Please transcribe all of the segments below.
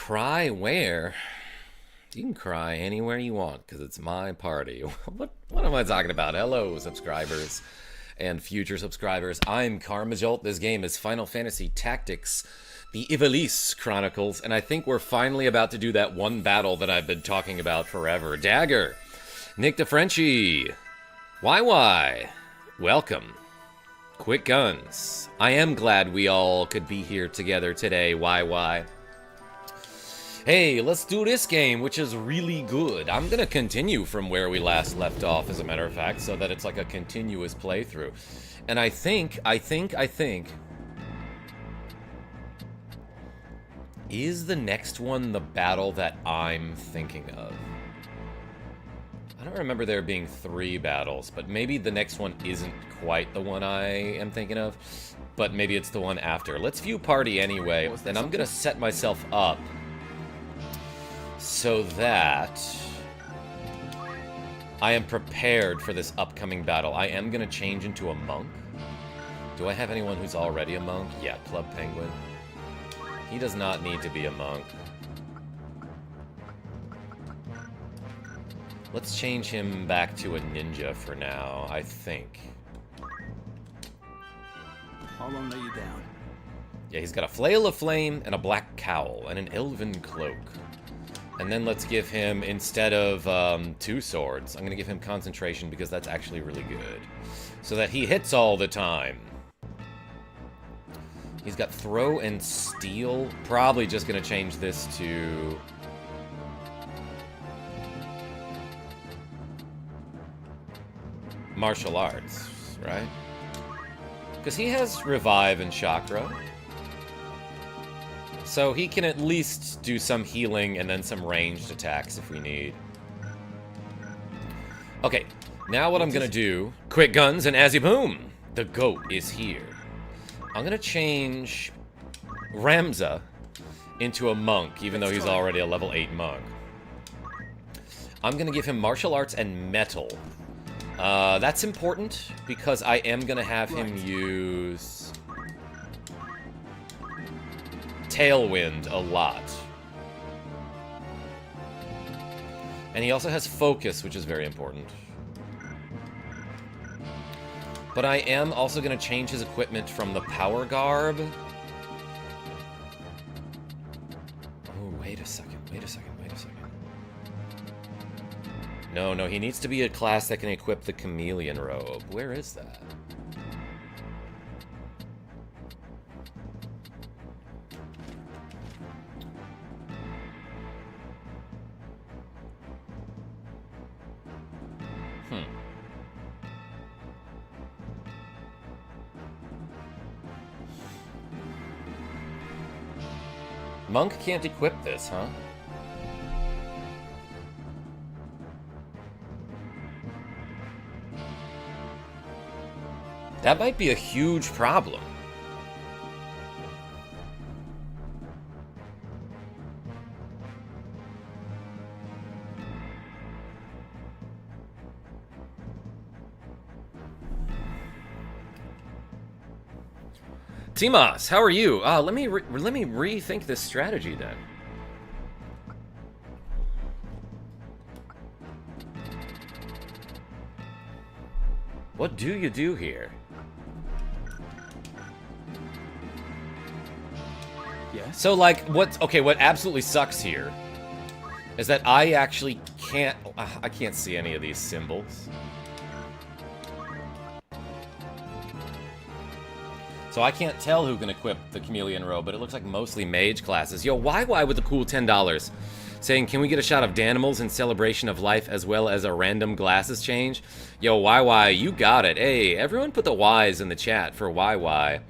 Cry where? You can cry anywhere you want, because it's my party. What am I talking about? Hello, subscribers and future subscribers. I'm KarmaJolt. This game is Final Fantasy Tactics, the Ivalice Chronicles, and I think we're finally about to do that one battle that I've been talking about forever. Dagger, Nick DeFrenchie, YY, welcome. Quick Guns. I am glad we all could be here together today, YY. Hey, let's do this game, which is really good. I'm gonna continue from where we last left off, as a matter of fact, so that it's like a continuous playthrough. And I think... Is the next one the battle that I'm thinking of? I don't remember there being 3 battles, but maybe the next one isn't quite the one I am thinking of, but maybe it's the one after. Let's view party anyway, and I'm gonna set myself up so that I am prepared for this upcoming battle. I am gonna change into a monk. Do I have anyone who's already a monk? Yeah, Club Penguin. He does not need to be a monk. Let's change him back to a ninja for now, I think. I'll lay you down. Yeah, he's got a flail of flame and a black cowl and an elven cloak. And then let's give him, instead of 2 swords, I'm going to give him concentration because that's actually really good. So that he hits all the time. He's got throw and steal. Probably just going to change this to... martial arts, right? Because he has revive and chakra. So he can at least do some healing and then some ranged attacks if we need. Okay, now what I'm gonna do... Quick Guns and Azzy Boom! The goat is here. I'm gonna change Ramza into a monk, even though he's already a level 8 monk. I'm gonna give him martial arts and metal. That's important because I am gonna have him use Tailwind a lot. And he also has focus, which is very important. But I am also gonna change his equipment from the power garb. Oh, wait a second. No, he needs to be a class that can equip the chameleon robe. Where is that? Monk can't equip this, huh? That might be a huge problem. Timas, how are you? Let me rethink this strategy then. What do you do here? Yeah. So, like, what absolutely sucks here is that I actually can't, I can't see any of these symbols. So I can't tell who can equip the chameleon robe, but it looks like mostly mage classes. Yo, YY with the cool $10. Saying, can we get a shot of Danimals in celebration of life as well as a random glasses change? Yo, YY, you got it. Hey, everyone put the Ys in the chat for YY.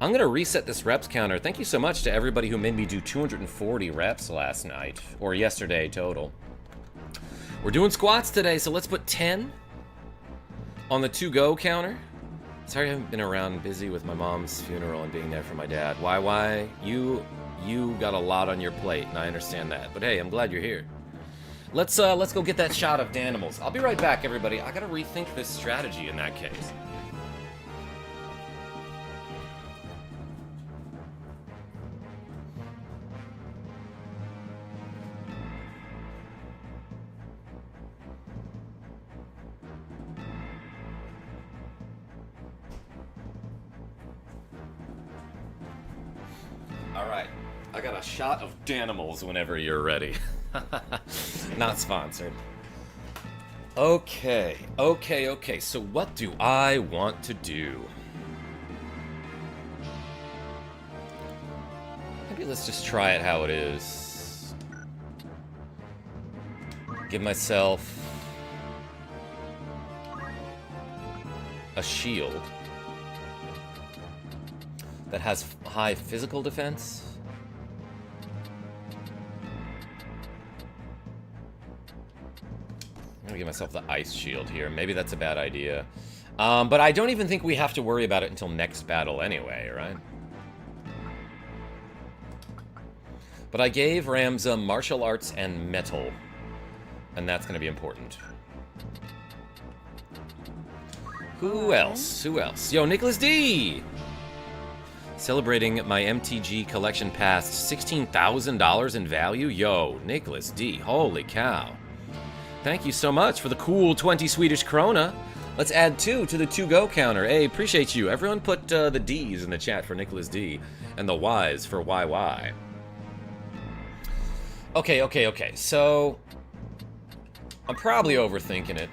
I'm going to reset this reps counter. Thank you so much to everybody who made me do 240 reps last night, or yesterday total. We're doing squats today, so let's put 10 on the to-go counter. Sorry I haven't been around, busy with my mom's funeral and being there for my dad. YY, you got a lot on your plate, and I understand that. But hey, I'm glad you're here. Let's go get that shot of Danimals. I'll be right back, everybody. I gotta rethink this strategy in that case. Alright, I got a shot of Danimals whenever you're ready. Not sponsored. Okay, so what do I want to do? Maybe let's just try it how it is. Give myself a shield that has high physical defense. I'm gonna give myself the ice shield here. Maybe that's a bad idea. But I don't even think we have to worry about it until next battle anyway, right? But I gave Ramza martial arts and metal. And that's gonna be important. Who else? Who else? Yo, Nicholas D! Celebrating my MTG collection past $16,000 in value? Yo, Nicholas D, holy cow. Thank you so much for the cool 20 Swedish krona. Let's add 2 to the to-go counter. Hey, appreciate you. Everyone put the D's in the chat for Nicholas D and the Y's for YY. Okay. So, I'm probably overthinking it.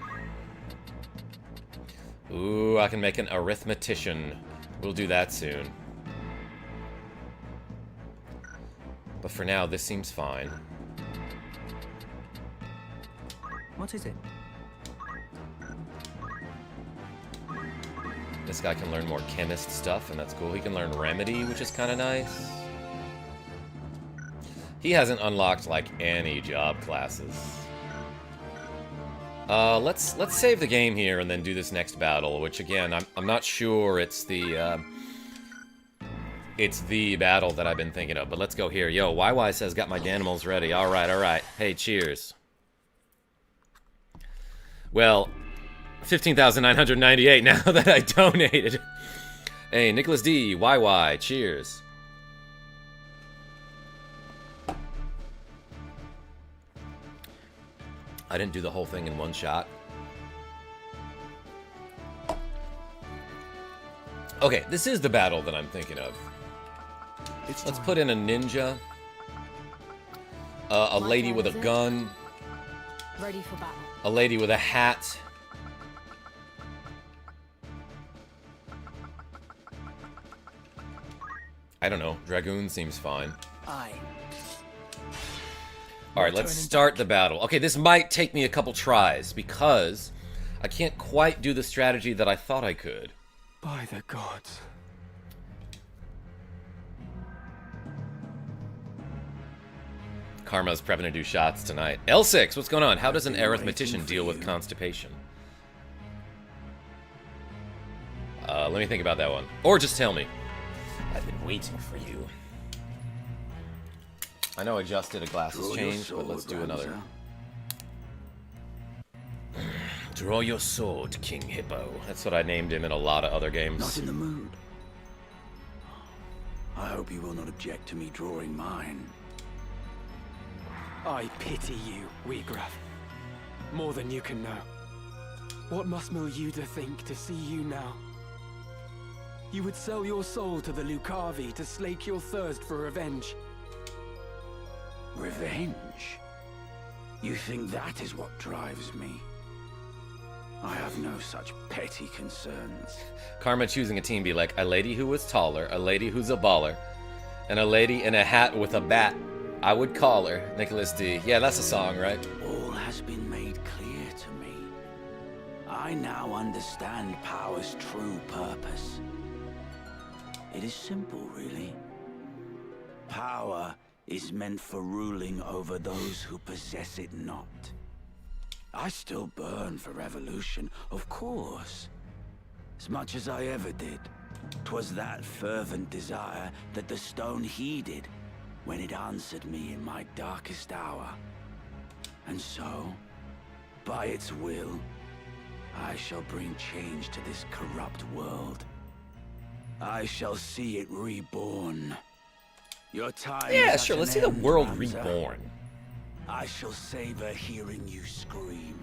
Ooh, I can make an arithmetician. We'll do that soon. But for now, this seems fine. What is it? This guy can learn more chemist stuff, and that's cool. He can learn remedy, which is kind of nice. He hasn't unlocked, like, any job classes. Let's save the game here and then do this next battle, which, again, I'm not sure it's the battle that I've been thinking of, but let's go here. Yo, YY says, got my Danimals ready. All right. Hey, cheers. Well, 15,998 now that I donated. Hey, Nicholas D, YY, cheers. I didn't do the whole thing in one shot. Okay, this is the battle that I'm thinking of. Let's put in a ninja. A lady with a gun. Ready for battle. A lady with a hat. I don't know. Dragoon seems fine. Aye. Alright, let's start the battle. Okay, this might take me a couple tries because I can't quite do the strategy that I thought I could. By the gods. Karma's prepping to do shots tonight. L6, what's going on? How does an arithmetician deal with constipation? Let me think about that one. Or just tell me. I've been waiting for you. I know I just did a glasses change, but let's do another. Draw your sword, King Hippo. That's what I named him in a lot of other games. Not in the mood. I hope you will not object to me drawing mine. I pity you, Wiegraf. More than you can know. What must Milyuda think to see you now? You would sell your soul to the Lucavi to slake your thirst for revenge. Revenge? You think that is what drives me? I have no such petty concerns. Karma choosing a team be like a lady who was taller, a lady who's a baller, and a lady in a hat with a bat. I would call her Nicholas D. Yeah, that's a song, right? All has been made clear to me. I now understand power's true purpose. It is simple, really. Power is meant for ruling over those who possess it not. I still burn for revolution, of course. As much as I ever did. 'Twas that fervent desire that the stone heeded when it answered me in my darkest hour. And so, by its will, I shall bring change to this corrupt world. I shall see it reborn. Your time Yeah, is sure, at let's an see the end, world Ramza. reborn. I shall savor hearing you scream.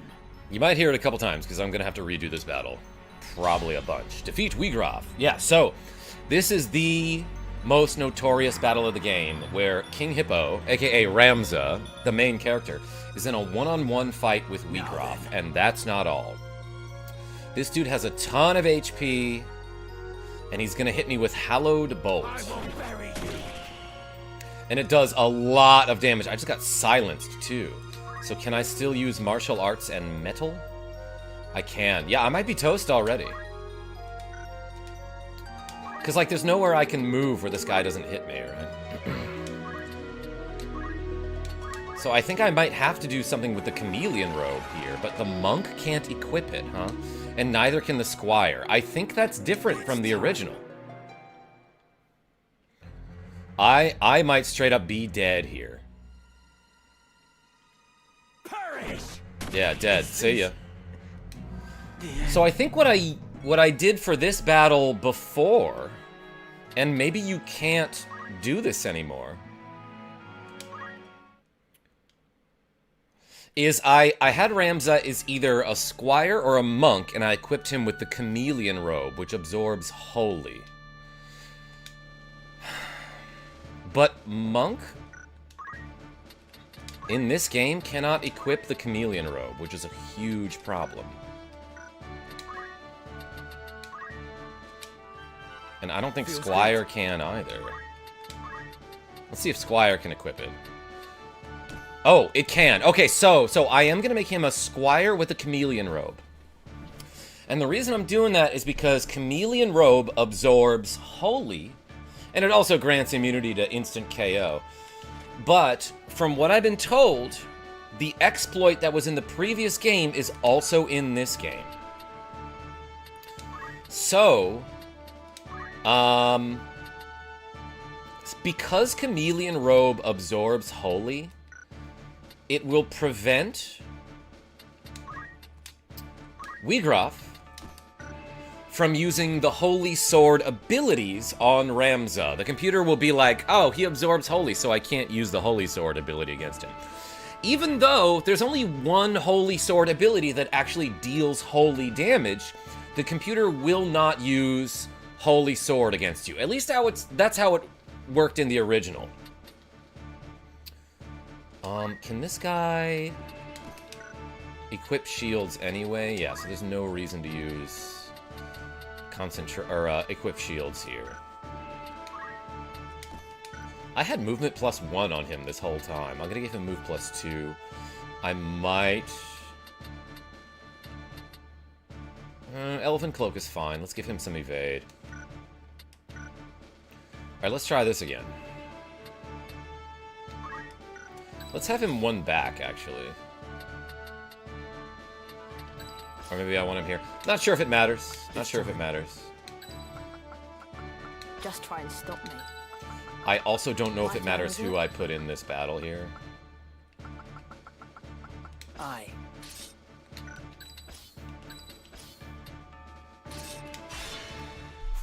You might hear it a couple times, because I'm going to have to redo this battle. Probably a bunch. Defeat Wiegraf. Yeah, so, this is the most notorious battle of the game, where King Hippo, aka Ramza, the main character, is in a one-on-one fight with Wiegraf, and that's not all. This dude has a ton of HP, and he's gonna hit me with Hallowed Bolt. And it does a lot of damage. I just got silenced, too. So can I still use martial arts and metal? I can. Yeah, I might be toast already. Because, like, there's nowhere I can move where this guy doesn't hit me, right? So I think I might have to do something with the chameleon robe here, but the monk can't equip it, huh? And neither can the squire. I think that's different from the original. I might straight up be dead here. Yeah, dead. See ya. So I think what I did for this battle before, and maybe you can't do this anymore, is I had Ramza is either a squire or a monk, and I equipped him with the chameleon robe, which absorbs holy. But monk, in this game, cannot equip the chameleon robe, which is a huge problem. And I don't think Squire can either. Let's see if Squire can equip it. Oh, it can. Okay, so I am going to make him a Squire with a chameleon robe. And the reason I'm doing that is because chameleon robe absorbs holy, and it also grants immunity to instant KO. But from what I've been told, the exploit that was in the previous game is also in this game. So, because chameleon robe absorbs holy, it will prevent Wiegraf from using the Holy Sword abilities on Ramza. The computer will be like, oh, he absorbs Holy, so I can't use the Holy Sword ability against him. Even though there's only one Holy Sword ability that actually deals holy damage, the computer will not use Holy Sword against you. At least that's how it worked in the original. Can this guy equip shields anyway? Yeah, so there's no reason to use equip shields here. I had movement +1 on him this whole time. I'm gonna give him move +2. I might... Elephant Cloak is fine. Let's give him some evade. Alright, let's try this again. Let's have him one back, actually. Or maybe I want him here. Not sure if it matters. Not sure if it matters. Just try and stop me. I also don't know if it matters who I put in this battle here. Aye.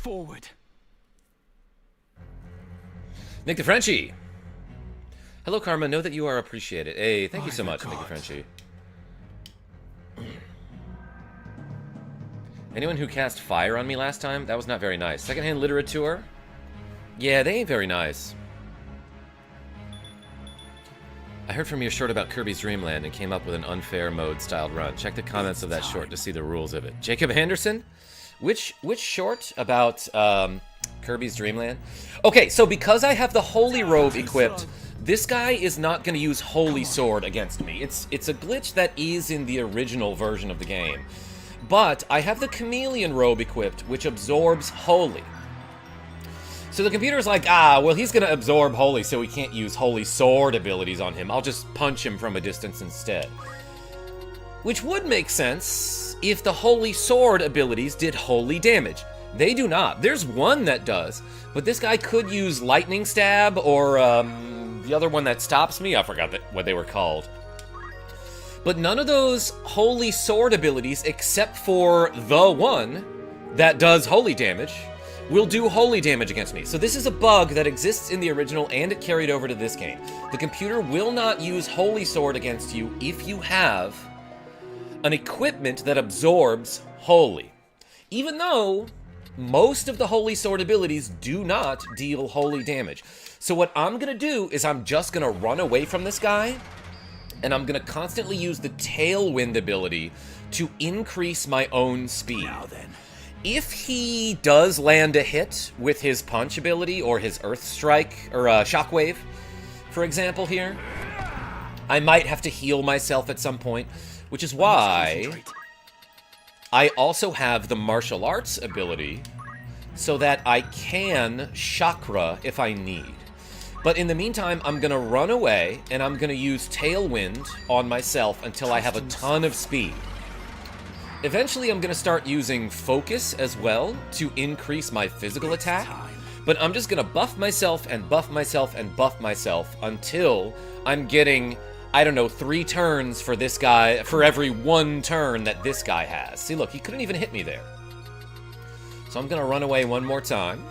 Forward. Nick the Frenchie! Hello, Karma. Know that you are appreciated. Hey, thank you so much, Nick the Frenchie. Anyone who cast fire on me last time? That was not very nice. Secondhand literature? Yeah, they ain't very nice. I heard from your short about Kirby's Dream Land and came up with an unfair mode styled run. Check the comments of that short to see the rules of it. Jacob Anderson? Which short about Kirby's Dream Land? Okay, so because I have the Holy Robe equipped, this guy is not going to use Holy Sword against me. It's a glitch that is in the original version of the game. But I have the Chameleon Robe equipped, which absorbs Holy. So the computer's like, well, he's going to absorb Holy, so we can't use Holy Sword abilities on him. I'll just punch him from a distance instead. Which would make sense if the Holy Sword abilities did holy damage. They do not. There's one that does, but this guy could use Lightning Stab or the other one that stops me. I forgot what they were called. But none of those Holy Sword abilities, except for the one that does holy damage, will do holy damage against me. So this is a bug that exists in the original, and it carried over to this game. The computer will not use Holy Sword against you if you have an equipment that absorbs holy. Even though most of the Holy Sword abilities do not deal holy damage. So what I'm gonna do is I'm just gonna run away from this guy, and I'm gonna constantly use the Tailwind ability to increase my own speed. Now then. If he does land a hit with his punch ability or his Earth Strike or Shockwave, for example here, I might have to heal myself at some point, which is why I also have the Martial Arts ability so that I can chakra if I need. But in the meantime, I'm going to run away and I'm going to use Tailwind on myself until I have a ton of speed. Eventually, I'm going to start using Focus as well to increase my physical attack. But I'm just going to buff myself and buff myself and buff myself until I'm getting, I don't know, 3 turns for this guy, for every 1 turn that this guy has. See, look, he couldn't even hit me there. So I'm going to run away one more time.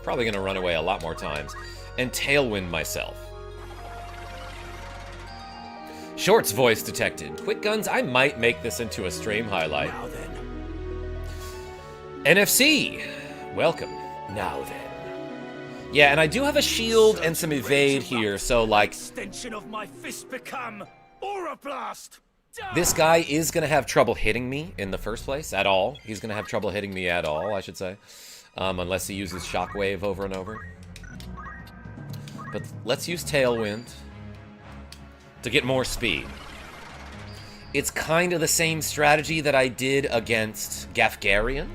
Probably going to run away a lot more times. And Tailwind myself. Shorts voice detected. Quick guns, I might make this into a stream highlight. Now then. NFC, welcome. Now then. Yeah, and I do have a shield and some evade here, so like... Extension of my fist become Aura Blast! This guy is going to have trouble hitting me in the first place, at all. He's going to have trouble hitting me at all, I should say. Unless he uses Shockwave over and over. But let's use Tailwind to get more speed. It's kind of the same strategy that I did against Gafgarian.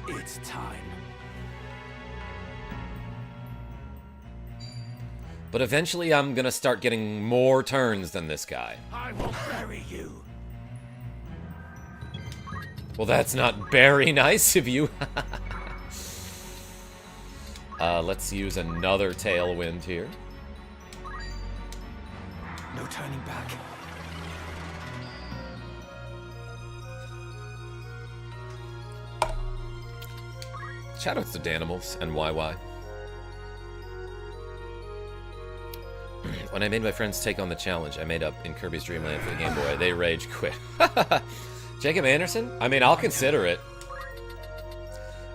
It's time. But eventually I'm going to start getting more turns than this guy. I will bury you. Well, that's not very nice of you. Let's use another Tailwind here. No turning back. Shoutouts to Danimals and YY. When I made my friends take on the challenge I made up in Kirby's Dream Land for the Game Boy, they rage quit. Jacob Anderson? I mean, I'll consider it.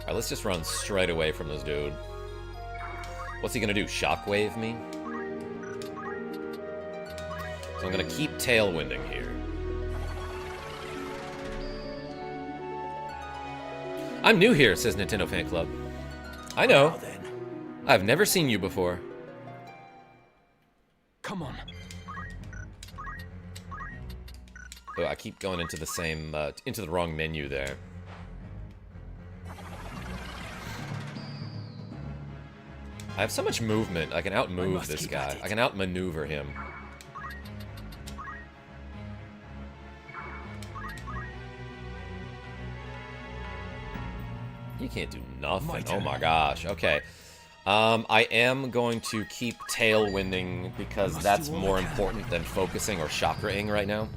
Alright, let's just run straight away from this dude. What's he gonna do? Shockwave me? So I'm gonna keep Tailwinding here. I'm new here, says Nintendo Fan Club. I know. Now then. I've never seen you before. Come on. Oh, I keep going into the same, into the wrong menu there. I have so much movement, I can outmove this guy. I can outmaneuver him. You can't do nothing. Oh my gosh. Okay. I am going to keep Tailwinding because that's more important than focusing or chakraing right now.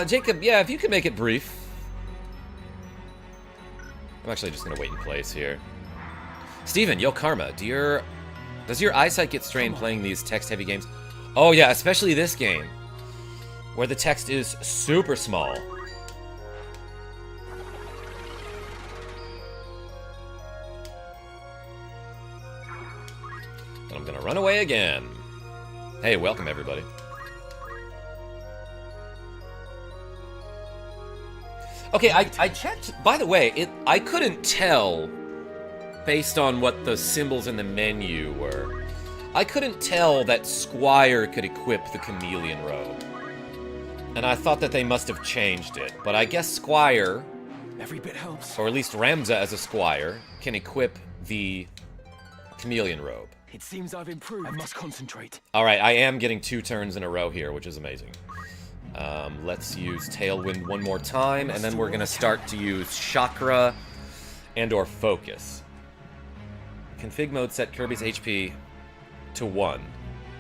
Jacob, yeah, if you could make it brief. I'm actually just gonna wait in place here. Steven, yo Karma, does your eyesight get strained playing these text-heavy games? Oh yeah, especially this game, where the text is super small. And I'm gonna run away again. Hey, welcome everybody. Okay, I checked, by the way, I couldn't tell, based on what the symbols in the menu were, I couldn't tell that Squire could equip the Chameleon Robe. And I thought that they must have changed it, but I guess Squire, Every bit helps. or at least Ramza as a Squire, can equip the Chameleon Robe. It seems I've improved. I must concentrate. Alright, I am getting 2 turns in a row here, which is amazing. Let's use Tailwind one more time, and then we're going to start to use Chakra and or Focus. Config mode set Kirby's HP to 1.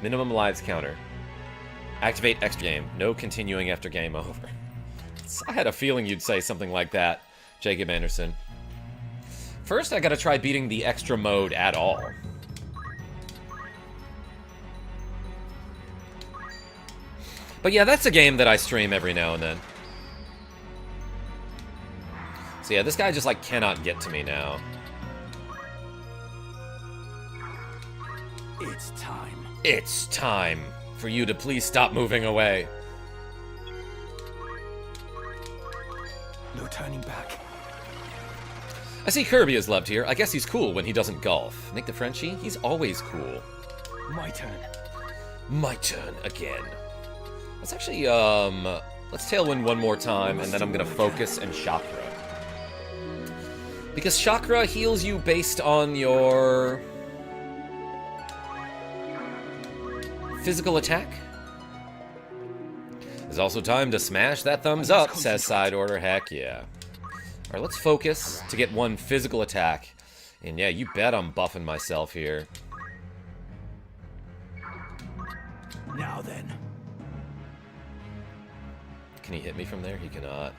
Minimum lives counter. Activate extra game. No continuing after game over. I had a feeling you'd say something like that, Jacob Anderson. First, I gotta try beating the extra mode at all. But yeah, that's a game that I stream every now and then. So yeah, this guy just, like, cannot get to me now. It's time. It's time for you to please stop moving away. No turning back. I see Kirby is loved here. I guess he's cool when he doesn't golf. Nick the Frenchie, he's always cool. My turn. My turn again. Let's actually, let's Tailwind one more time, and then I'm gonna focus and Chakra. Because Chakra heals you based on your physical attack. There's also time to smash that thumbs up, says Side Order. Heck yeah. Alright, let's focus to get one physical attack. And yeah, you bet I'm buffing myself here. Now then. Can he hit me from there? He cannot.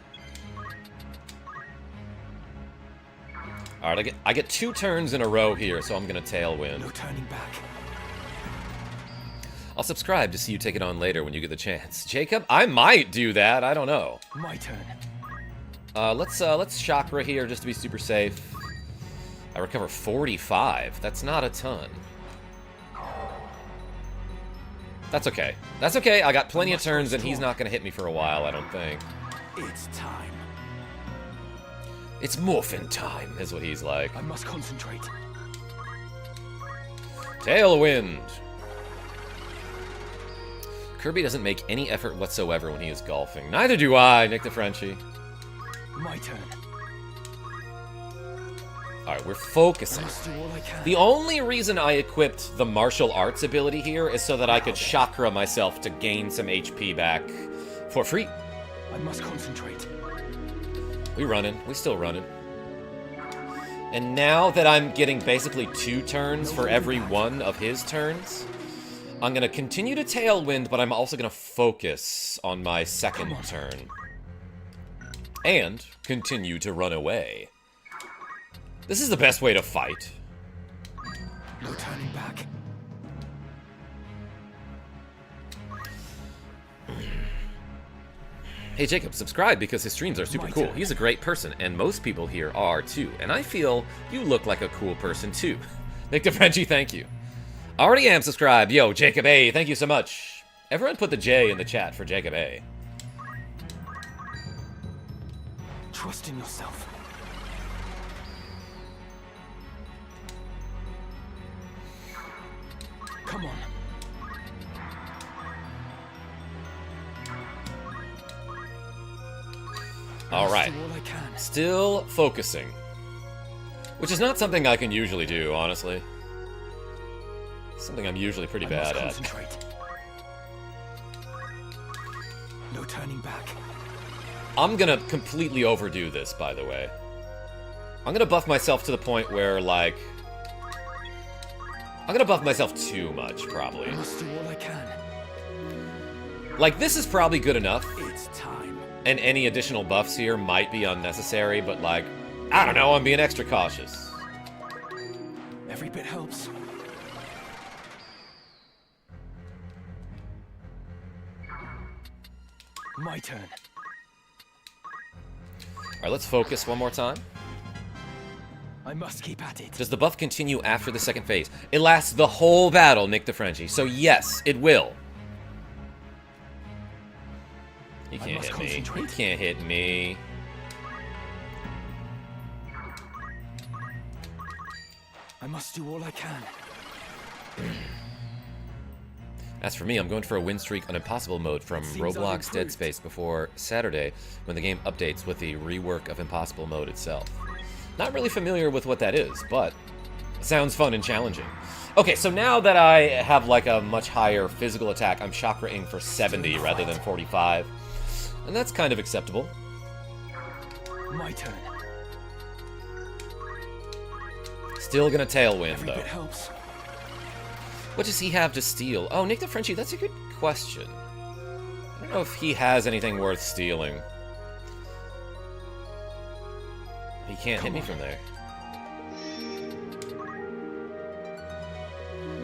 Alright, I get 2 turns in a row here, so I'm gonna Tailwind. No turning back. I'll subscribe to see you take it on later when you get the chance. Jacob, I might do that. I don't know. My turn. Let's Chakra here just to be super safe. I recover 45. That's not a ton. That's okay. That's okay. I got plenty of turns, and he's not going to hit me for a while, I don't think. It's time. It's morphin' time, is what he's like. I must concentrate. Tailwind. Kirby doesn't make any effort whatsoever when he is golfing. Neither do I, Nick the Frenchie. My turn. Alright, we're focusing. I must do all I can. The only reason I equipped the martial arts ability here is so that I could Chakra myself to gain some HP back for free. I must concentrate. We running. We still running. And now that I'm getting basically 2 turns for every one of his turns, I'm going to continue to Tailwind, but I'm also going to focus on my second turn. And continue to run away. This is the best way to fight. No turning back. Hey Jacob, subscribe because his streams are super cool. He's a great person, and most people here are too. And I feel you look like a cool person too. Nick the Frenchie, thank you. Already am subscribed. Yo, Jacob A, thank you so much. Everyone put the J in the chat for Jacob A. Trust in yourself. Come on. Alright. Do all I can. Still focusing. Which is not something I can usually do, honestly. Something I'm usually pretty bad at. Concentrate. No turning back. I'm gonna completely overdo this, by the way. I'm gonna buff myself to the point where, like... I'm gonna buff myself too much, probably. I must do all I can. Like, this is probably good enough. It's time. And any additional buffs here might be unnecessary, but, like... I don't know, I'm being extra cautious. Every bit helps. My turn. Alright, let's focus one more time. I must keep at it. Does the buff continue after the second phase? It lasts the whole battle, Nick the Frenchie. So yes, it will. You can't hit me. You can't hit me. I must do all I can. As for me, I'm going for a win streak on Impossible mode from Roblox Dead Space before Saturday, when the game updates with the rework of Impossible mode itself. Not really familiar with what that is, but it sounds fun and challenging. Okay, so now that I have like a much higher physical attack, I'm chakraing for 70 rather than 45. And that's kind of acceptable. My turn. Still gonna Tailwind, Every though. bit helps. What does he have to steal? Oh, Nick the Frenchie, that's a good question. I don't know if he has anything worth stealing. He can't hit me from there.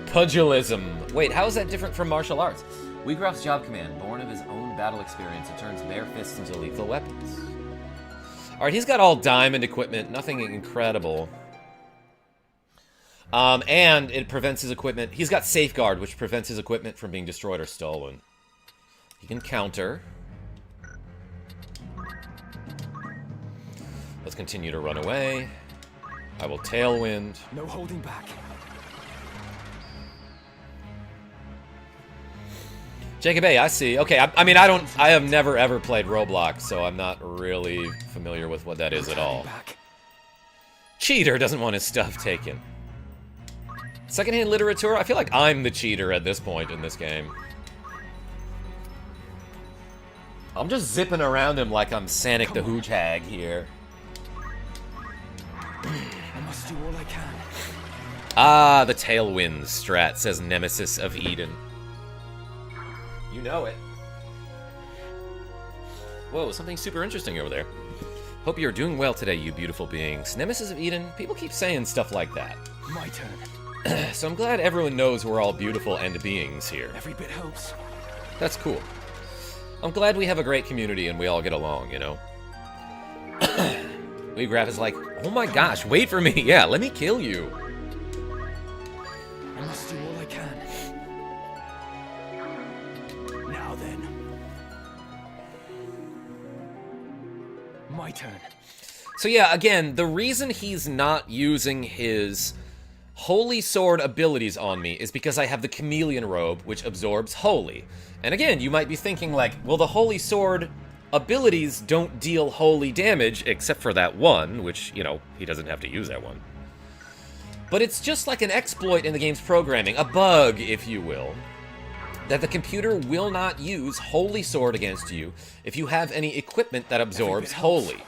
Pugilism. Wait, how is that different from martial arts? Wiegraf's job command, born of his own battle experience, it turns bare fists into lethal weapons. Alright, he's got all diamond equipment. Nothing incredible. And it prevents his equipment. He's got Safeguard, which prevents his equipment from being destroyed or stolen. He can counter. Let's continue to run away. I will Tailwind. No holding back. Jacob A, I see. Okay, I mean, I have never ever played Roblox, so I'm not really familiar with what that is at all. Back. Cheater doesn't want his stuff taken. Secondhand literature? I feel like I'm the cheater at this point in this game. I'm just zipping around him like I'm Sonic the Hedgehog here. I must do all I can. Ah, the Tailwind strat, says Nemesis of Eden. You know it. Whoa, something super interesting over there. Hope you're doing well today, you beautiful beings. Nemesis of Eden, people keep saying stuff like that. My turn. So I'm glad everyone knows we're all beautiful and beings here. Every bit helps. That's cool. I'm glad we have a great community and we all get along, you know? Wiegraf is like, oh my gosh, wait for me. Yeah, let me kill you. I must do all I can. Now then. My turn. So yeah, again, the reason he's not using his Holy Sword abilities on me is because I have the Chameleon Robe, which absorbs Holy. And again, you might be thinking like, well, the Holy Sword abilities don't deal holy damage, except for that one, which, you know, he doesn't have to use that one. But it's just like an exploit in the game's programming, a bug, if you will, that the computer will not use Holy Sword against you if you have any equipment that absorbs Holy.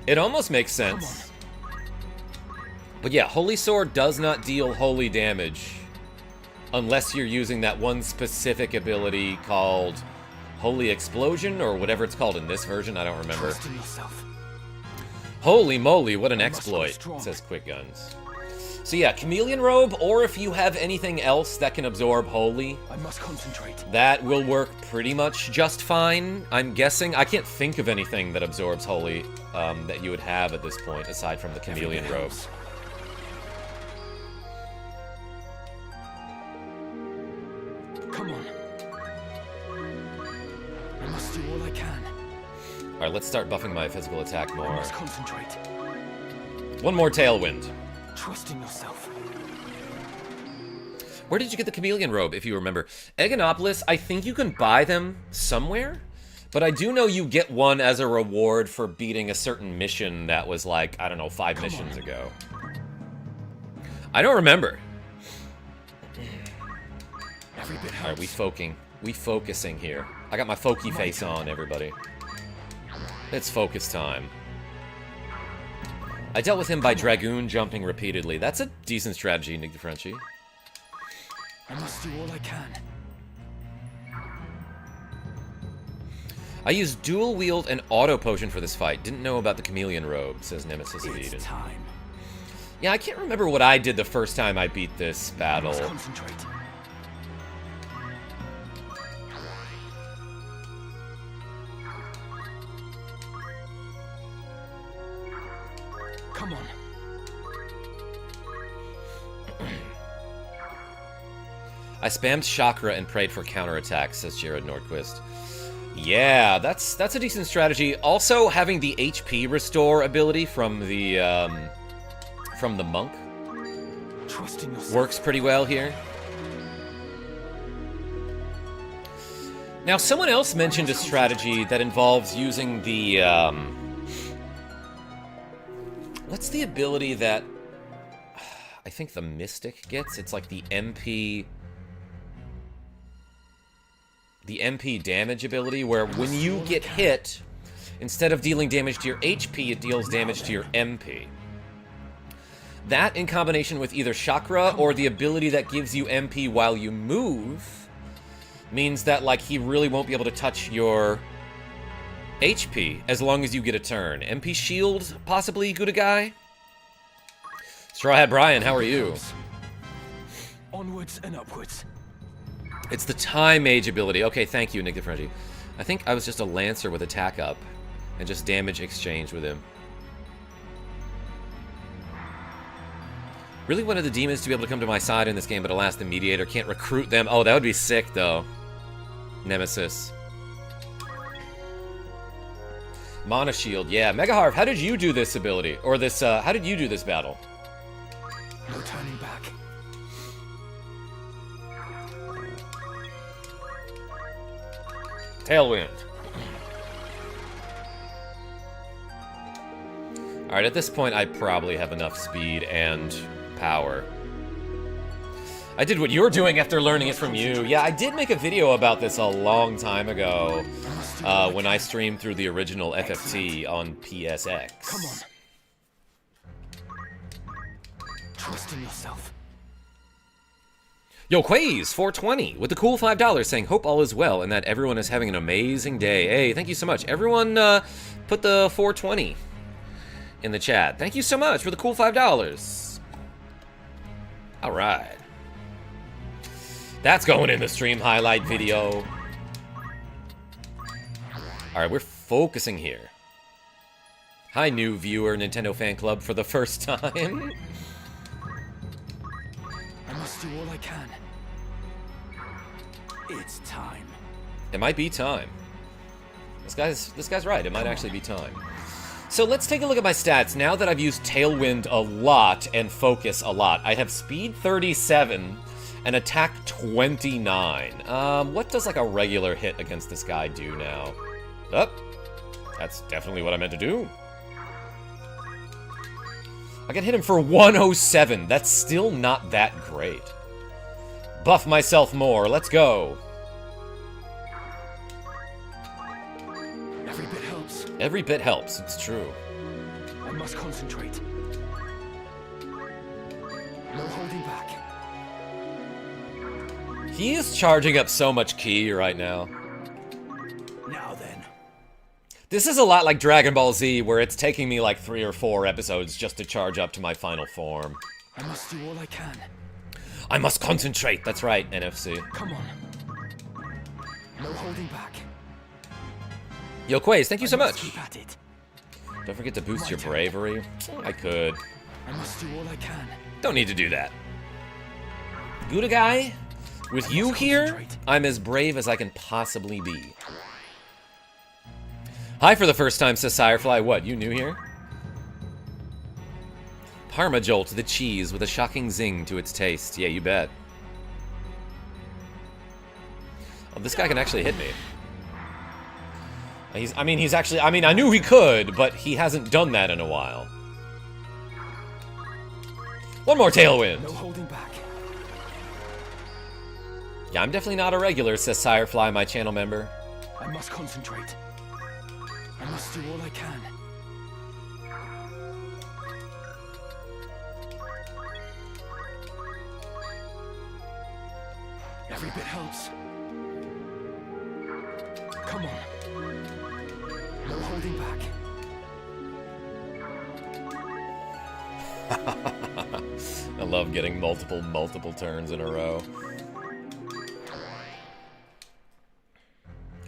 It almost makes sense. But yeah, Holy Sword does not deal holy damage unless you're using that one specific ability called Holy Explosion, or whatever it's called in this version, I don't remember. Trust in yourself. Holy moly, what an exploit, says Quick Guns. So yeah, Chameleon Robe, or if you have anything else that can absorb Holy, I must concentrate. that will work pretty much just fine, I'm guessing. I can't think of anything that absorbs Holy that you would have at this point, aside from the Chameleon Robe. Come on. I must do all I can. Alright, let's start buffing my physical attack I more. must concentrate. One more Tailwind. Trust in yourself. Where did you get the Chameleon Robe, if you remember? Eggonopolis, I think you can buy them somewhere, but I do know you get one as a reward for beating a certain mission that was like, I don't know, 5 missions ago. I don't remember. Every bit helps. Alright, we focusing here. I got my Fokey face on, everybody. It's focus time. I dealt with him by Dragoon jumping repeatedly. That's a decent strategy, Nick DeFrenchie. I must do all I can. I used dual wield and auto potion for this fight. Didn't know about the Chameleon Robe, says Nemesis of Eden. It's time. Yeah, I can't remember what I did the first time I beat this I battle. must concentrate. Come on. I spammed Chakra and prayed for counterattacks, says Jared Nordquist. Yeah, that's a decent strategy. Also, having the HP restore ability from the monk Trust in yourself. works pretty well here. Now, someone else mentioned a strategy that involves using the what's the ability that I think the Mystic gets? It's like the MP damage ability, where when you get hit, instead of dealing damage to your HP, it deals damage to your MP. That, in combination with either Chakra or the ability that gives you MP while you move, means that, like, he really won't be able to touch your HP as long as you get a turn. MP shield, possibly, good guy? Straw Hat Brian, how are you? Onwards and upwards. It's the time mage ability. Okay, thank you, Nick DeFrenchie. I think I was just a Lancer with attack up and just damage exchange with him. Really wanted the demons to be able to come to my side in this game, but alas, the mediator can't recruit them. Oh, that would be sick, though. Nemesis. Mana Shield, yeah. Mega Harv, how did you do this ability? Or this, how did you do this battle? No turning back. Tailwind. Alright, at this point, I probably have enough speed and power. I did what you're doing after learning it from you. Yeah, I did make a video about this a long time ago when I streamed through the original FFT on PSX. Come on. Trust in yourself. Yo, Quaze, 420, with the cool $5 saying, hope all is well and that everyone is having an amazing day. Hey, thank you so much. Everyone put the 420 in the chat. Thank you so much for the cool $5. All right. That's going in the stream highlight video. All right, we're focusing here. Hi, new viewer, Nintendo Fan Club for the first time. I must do all I can. It's time. It might be time. This guy's right. It might actually be time. So let's take a look at my stats. Now that I've used Tailwind a lot and Focus a lot, I have Speed 37 and Attack 29. What does like a regular hit against this guy do now? Oh, that's definitely what I meant to do. I can hit him for 107. That's still not that great. Buff myself more. Let's go. Every bit helps. Every bit helps. It's true. I must concentrate. No holding back. He is charging up so much ki right now. Now then. This is a lot like Dragon Ball Z, where it's taking me like 3 or 4 episodes just to charge up to my final form. I must do all I can. I must concentrate. That's right, NFC. Come on. No holding back. Yo, Quaze, thank you so I must much. Keep at it. Don't forget to boost My your turn. bravery. I could. I must do all I can. Don't need to do that. Gouda guy, with you here, I'm as brave as I can possibly be. Hi for the first time, says Sirefly. What, you new here? KarmaJolt, the cheese with a shocking zing to its taste. Yeah, you bet. Oh, this guy can actually hit me. I mean, I knew he could, but he hasn't done that in a while. One more Tailwind. No holding back. Yeah, I'm definitely not a regular, says Sirefly, my channel member. I must concentrate. I must do all I can. Every bit helps. Come on. No holding back. I love getting multiple turns in a row.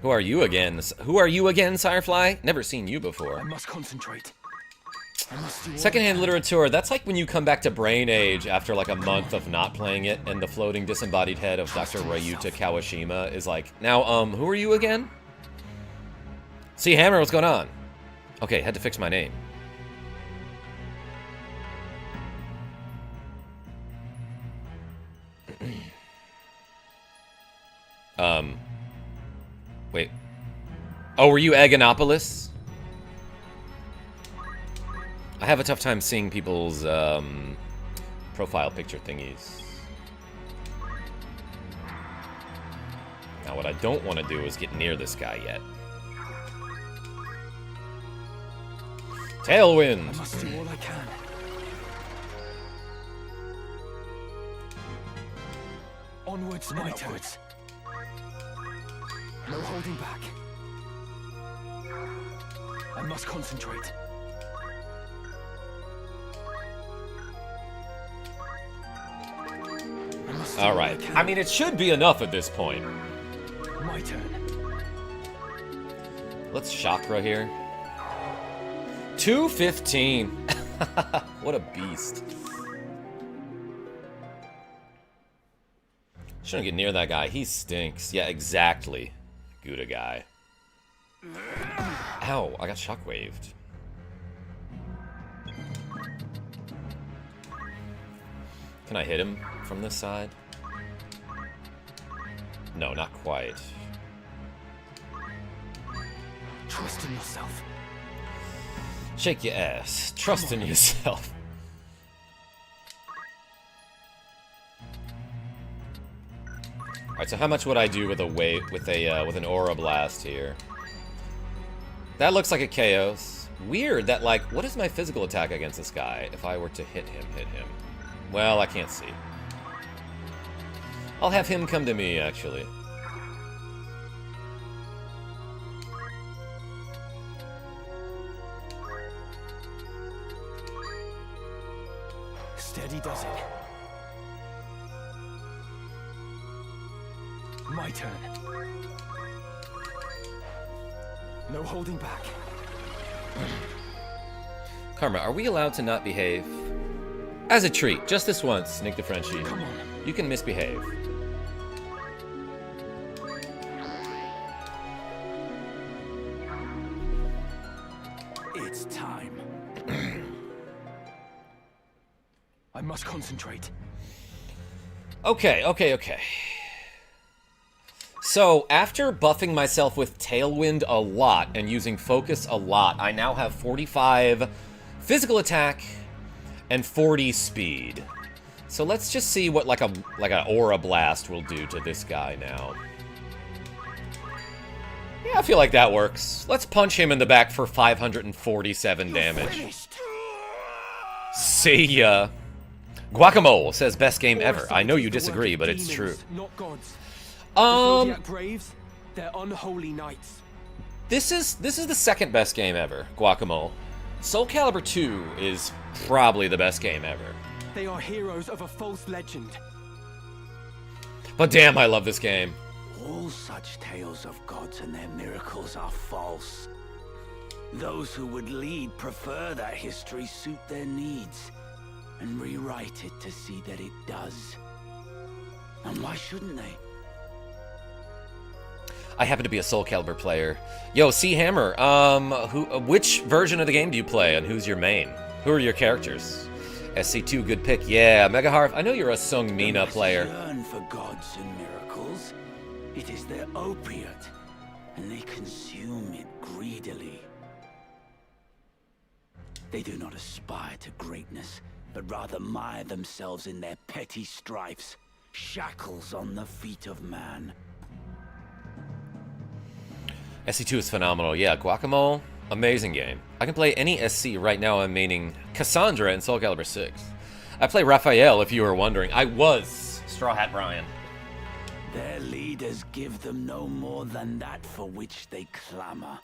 Who are you again? Who are you again, Sirefly? Never seen you I before. must concentrate. I must do all Secondhand I can. literature, that's like when you come back to Brain Age after like a month of not playing it, and the floating disembodied head of Dr. Ryuta Kawashima is like, now, who are you again? See, Hammer, what's going on? Okay, had to fix my name. Wait. Oh, were you Aganopolis? I have a tough time seeing people's, profile picture thingies. Now, what I don't want to do is get near this guy yet. Tailwind! I must do all I can. Onwards and upwards. No holding back. I must concentrate. I must All right. I mean, it should be enough at this point. My turn. Let's chakra here. 215. What a beast. Shouldn't get near that guy. He stinks. Yeah, exactly. Gouda guy. Ow, I got shockwaved. Can I hit him from this side? No, not quite. Trust in yourself. Shake your ass. Trust in yourself. Alright, so how much would I do with a with an aura blast here? That looks like a KOs. Weird that, like, what is my physical attack against this guy if I were to hit him? Well, I can't see. I'll have him come to me, actually. Steady does it. My turn. No holding back. Karma, are we allowed to not behave? As a treat, just this once, Nick the Frenchie. Come on. You can misbehave. It's time. I must concentrate. Okay. So, after buffing myself with Tailwind a lot and using Focus a lot, I now have 45 physical attack and 40 speed. So let's just see what like an Aura Blast will do to this guy now. Yeah, I feel like that works. Let's punch him in the back for 547 damage. See ya. Guacamole says best game ever. I know you disagree, but it's true. Not gods. The Zodiac Braves, they're unholy knights. This is the second best game ever, Guacamole. Soul Calibur 2 is probably the best game ever. They are heroes of a false legend. But damn, I love this game. All such tales of gods and their miracles are false. Those who would lead prefer that history suit their needs and rewrite it to see that it does. And why shouldn't they? I happen to be a Soul Calibur player. Yo, C Hammer, which version of the game do you play, and who's your main? Who are your characters? SC2, good pick. Yeah, Mega Harv, I know you're a Sung Mina player. They yearn for gods and miracles. It is their opiate, and they consume it greedily. They do not aspire to greatness, but rather mire themselves in their petty strifes, shackles on the feet of man. SC2 is phenomenal. Yeah, Guacamole, amazing game. I can play any SC right now. I'm maining Cassandra in Soul Calibur 6. I play Raphael, if you were wondering. I was Straw Hat Brian. Their leaders give them no more than that for which they clamor.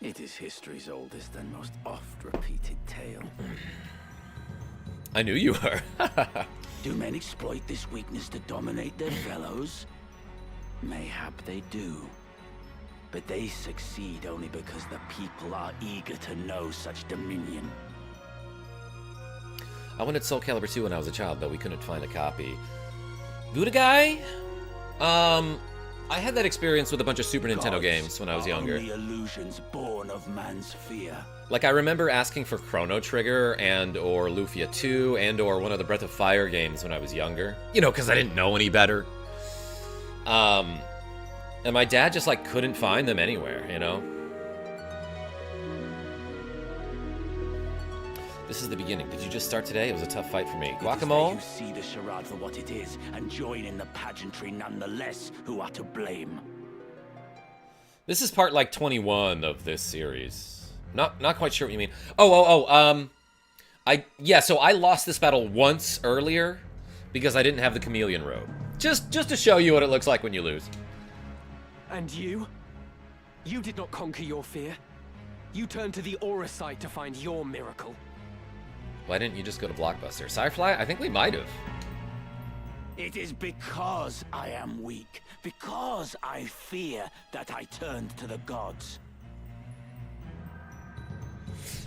It is history's oldest and most oft-repeated tale. I knew you were. Do men exploit this weakness to dominate their fellows? Mayhap they do. But they succeed only because the people are eager to know such dominion. I wanted Soul Calibur 2 when I was a child, but we couldn't find a copy. Gouda guy? I had that experience with a bunch of Super Nintendo games when I was younger. Only illusions born of man's fear. Like, I remember asking for Chrono Trigger and/or Lufia 2 and/or one of the Breath of Fire games when I was younger. You know, because I didn't know any better. And my dad just, like, couldn't find them anywhere, you know? This is the beginning. Did you just start today? It was a tough fight for me. Guacamole? It is they who see the charade for what it is and join in the pageantry nonetheless who are to blame. This is part, like, 21 of this series. Not quite sure what you mean. So I lost this battle once earlier because I didn't have the chameleon robe. Just to show you what it looks like when you lose. And you? You did not conquer your fear. You turned to the Aura site to find your miracle. Why didn't you just go to Blockbuster? Firefly? I think we might have. It is because I am weak, because I fear that I turned to the gods.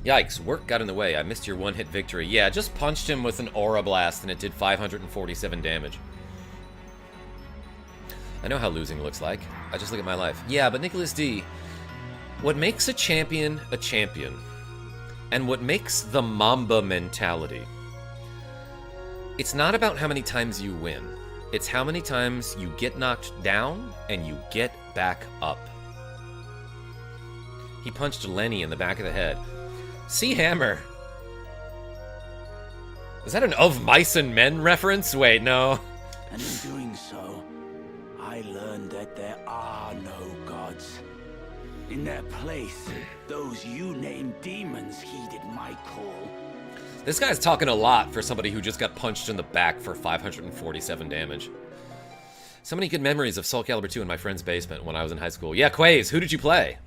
Yikes, work got in the way. I missed your one-hit victory. Yeah, just punched him with an aura blast and it did 547 damage. I know how losing looks like. I just look at my life. Yeah, but Nicholas D, what makes a champion, and what makes the Mamba mentality, it's not about how many times you win. It's how many times you get knocked down and you get back up. He punched Lenny in the back of the head. See Hammer. Is that an Of Mice and Men reference? Wait, no. And in doing so, I learned that there are no gods. In their place, those you named demons heeded my call. This guy's talking a lot for somebody who just got punched in the back for 547 damage. So many good memories of Soul Calibur 2 in my friend's basement when I was in high school. Yeah, Quaze, who did you play?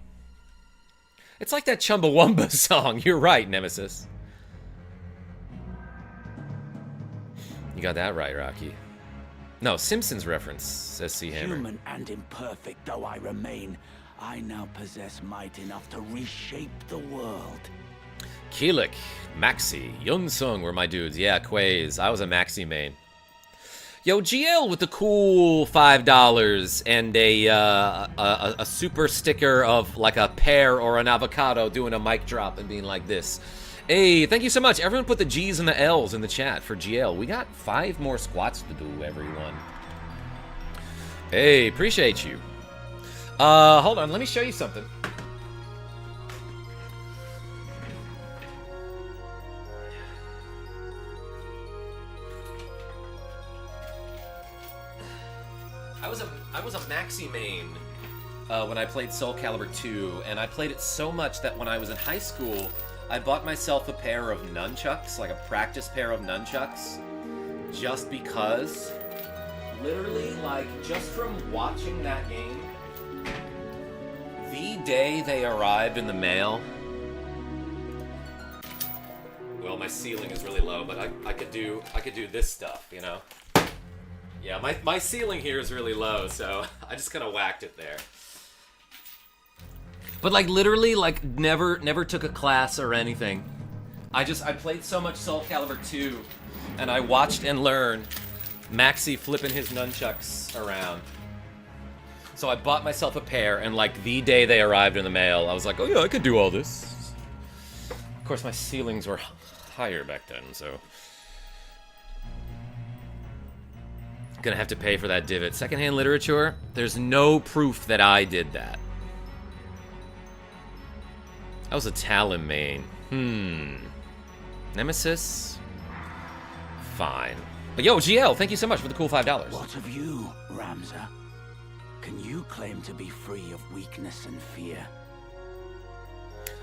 It's like that Chumbawamba song. You're right, Nemesis. You got that right, Rocky. No, Simpsons reference, says C. Hammer. Human and imperfect though I remain, I now possess might enough to reshape the world. Keelik, Maxi, Yunsung were my dudes. Yeah, Quaze. I was a Maxi main. Yo, GL with the cool $5 and a super sticker of like a pear or an avocado doing a mic drop and being like this. Hey, thank you so much. Everyone put the G's and the L's in the chat for GL. We got 5 more squats to do, everyone. Hey, appreciate you. Hold on. Let me show you something. I was a Maxi main when I played Soul Calibur 2, and I played it so much that when I was in high school, I bought myself a pair of nunchucks, like a practice pair of nunchucks, just because, literally, like, just from watching that game, the day they arrived in the mail, well, my ceiling is really low, but I could do this stuff, you know? Yeah, my ceiling here is really low, so I just kind of whacked it there. But like literally, like never took a class or anything. I played so much Soul Calibur 2, and I watched and learned Maxi flipping his nunchucks around. So I bought myself a pair, and like the day they arrived in the mail, I was like, oh yeah, I could do all this. Of course, my ceilings were higher back then, so. Gonna have to pay for that divot. Secondhand literature? There's no proof that I did that. I was a Talon main. Nemesis? Fine. But yo, GL, thank you so much for the cool $5. What of you, Ramza? Can you claim to be free of weakness and fear?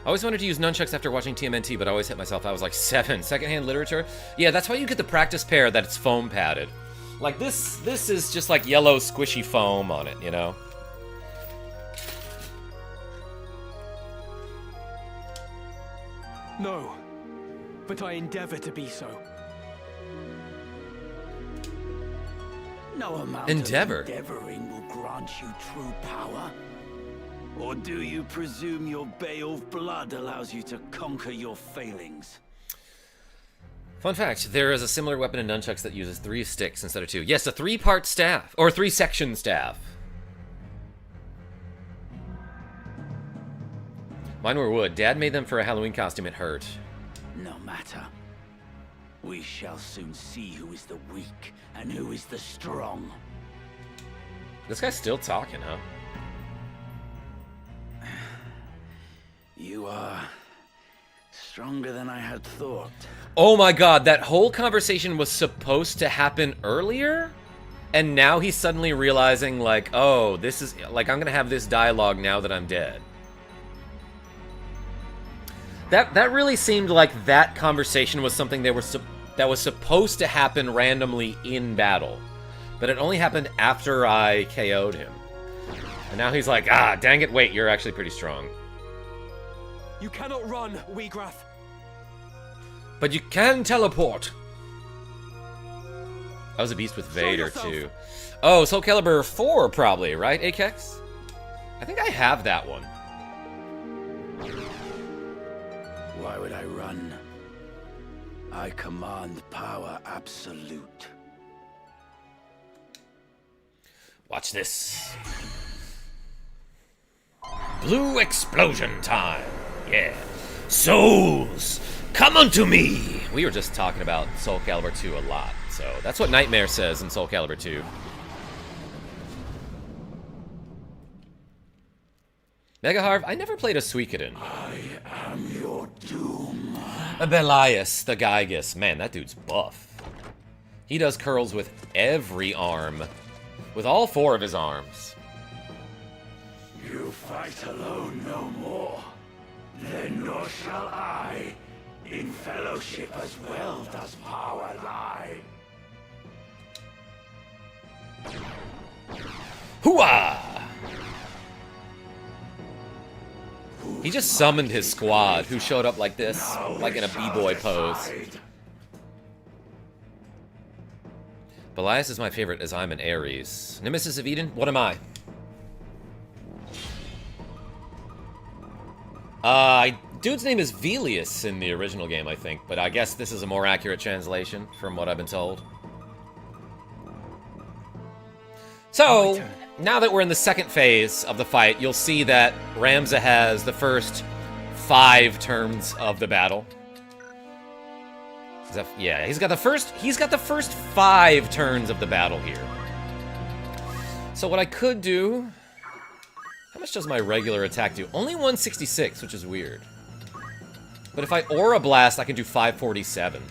I always wanted to use nunchucks after watching TMNT, but I always hit myself. I was like 7. Secondhand literature? Yeah, that's why you get the practice pair that's foam padded. Like this is just like yellow squishy foam on it, you know? No, but I endeavor to be so. No amount Endeavor. of endeavoring will grant you true power. Or do you presume your Beowulf blood allows you to conquer your failings? Fun fact, there is a similar weapon in nunchucks that uses 3 sticks instead of 2. Yes, a 3-part staff, or 3-section staff. Mine were wood. Dad made them for a Halloween costume. It hurt. No matter. We shall soon see who is the weak and who is the strong. This guy's still talking, huh? You are stronger than I had thought. Oh my god, that whole conversation was supposed to happen earlier? And now he's suddenly realizing, like, oh, this is, like, I'm gonna have this dialogue now that I'm dead. That really seemed like that conversation was something that was supposed to happen randomly in battle. But it only happened after I KO'd him. And now he's like, ah, dang it, wait, you're actually pretty strong. You cannot run, Wiegraf. But you can teleport. I was a beast with Vader, too. Oh, Soul Calibur 4, probably, right, Akex? I think I have that one. Why would I run? I command power absolute. Watch this. Blue explosion time. Yeah. Souls, come unto me. We were just talking about Soul Calibur 2 a lot, so that's what Nightmare says in Soul Calibur 2. Mega Harv, I never played a Suikoden. I am your doom. Belias, the Gygus. Man, that dude's buff. He does curls with every arm. With all 4 of his arms. You fight alone no more. Then nor shall I. In fellowship as well does power lie. Hooah! He just summoned his squad, who showed up like this, like in a b-boy pose. Belias is my favorite as I'm an Aries. Nemesis of Eden, what am I? Dude's name is Velius in the original game, I think, but I guess this is a more accurate translation from what I've been told. So, now that we're in the second phase of the fight, you'll see that Ramza has the first 5 turns of the battle. Yeah, he's got the first 5 turns of the battle here. So what I could do... How much does my regular attack do? Only 166, which is weird. But if I Aura Blast, I can do 547.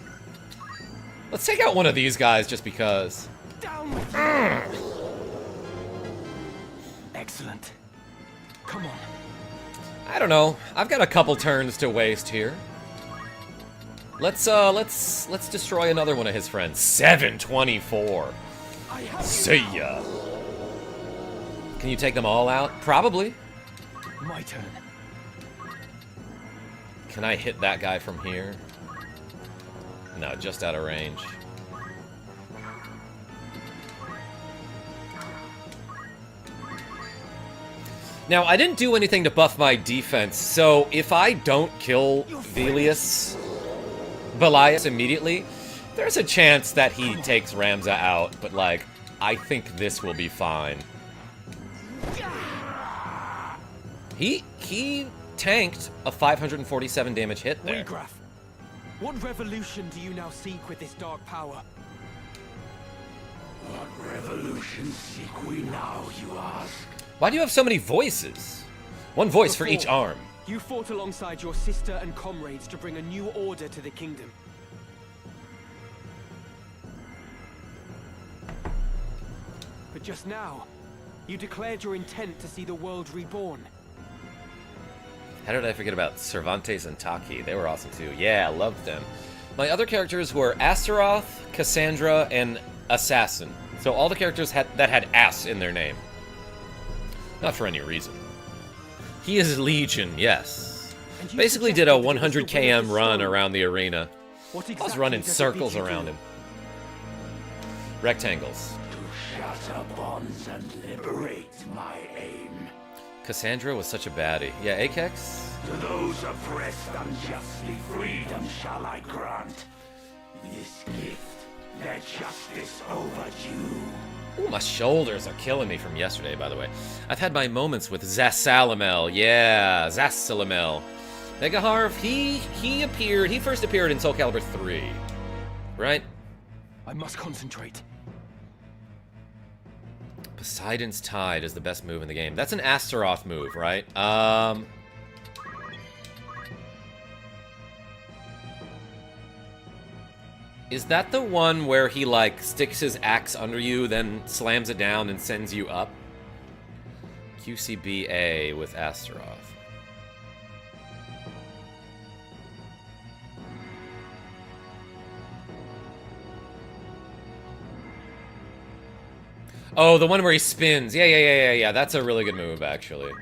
Let's take out one of these guys just because. Down. Excellent. Come on. I don't know. I've got a couple turns to waste here. Let's destroy another one of his friends. 724. See ya. Can you take them all out? Probably. My turn. Can I hit that guy from here? No, just out of range. Now, I didn't do anything to buff my defense, so if I don't kill Belias immediately, there's a chance that he takes Ramza out, but, like, I think this will be fine. He tanked a 547 damage hit there. Wiegraf, what revolution do you now seek with this dark power? What revolution seek we now, you ask? Why do you have so many voices? One voice for each arm. You fought alongside your sister and comrades to bring a new order to the kingdom. But just now, you declared your intent to see the world reborn. How did I forget about Cervantes and Taki? They were awesome too. Yeah, I loved them. My other characters were Astaroth, Cassandra, and Assassin. So all the characters that had ass in their name. Not for any reason. He is Legion, yes. Basically did a 100 km run around the arena. I was running circles around him. Rectangles. To shatter bonds and liberate my aim. Cassandra was such a baddie. Yeah, Akex? To those oppressed unjustly, freedom shall I grant. This gift, their justice overdue. Ooh, my shoulders are killing me from yesterday, by the way. I've had my moments with Zasalamel. Yeah, Zasalamel. Megaharv, he first appeared in Soul Calibur 3. Right? I must concentrate. Poseidon's Tide is the best move in the game. That's an Astaroth move, right? Is that the one where he, like, sticks his axe under you, then slams it down and sends you up? QCBA with Astaroth. Oh, the one where he spins. Yeah. That's a really good move, actually.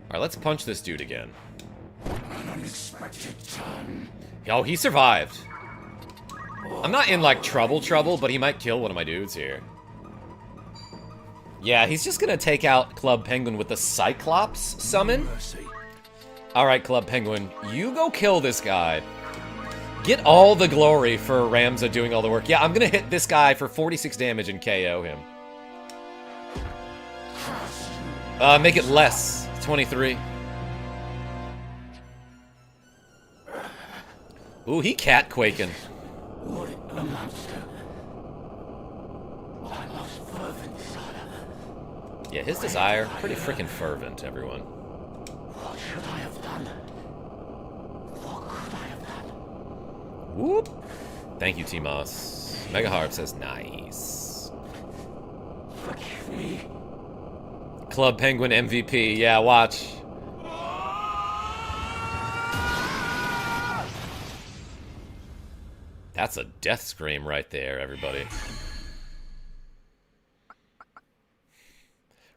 Alright, let's punch this dude again. An unexpected turn. Oh, he survived. I'm not in, like, trouble, but he might kill one of my dudes here. Yeah, he's just gonna take out Club Penguin with the Cyclops summon. Alright, Club Penguin, you go kill this guy. Get all the glory for Ramza doing all the work. Yeah, I'm gonna hit this guy for 46 damage and KO him. Make it less. 23. Ooh, he cat quaking. What it amounts to. My most fervent desire. Yeah, his desire, pretty freaking fervent, everyone. What should I have done? What could I have done? Whoop. Thank you, T-Moss. Mega Harp says nice. Forgive me. Club Penguin MVP. Yeah, watch. That's a death scream right there, everybody.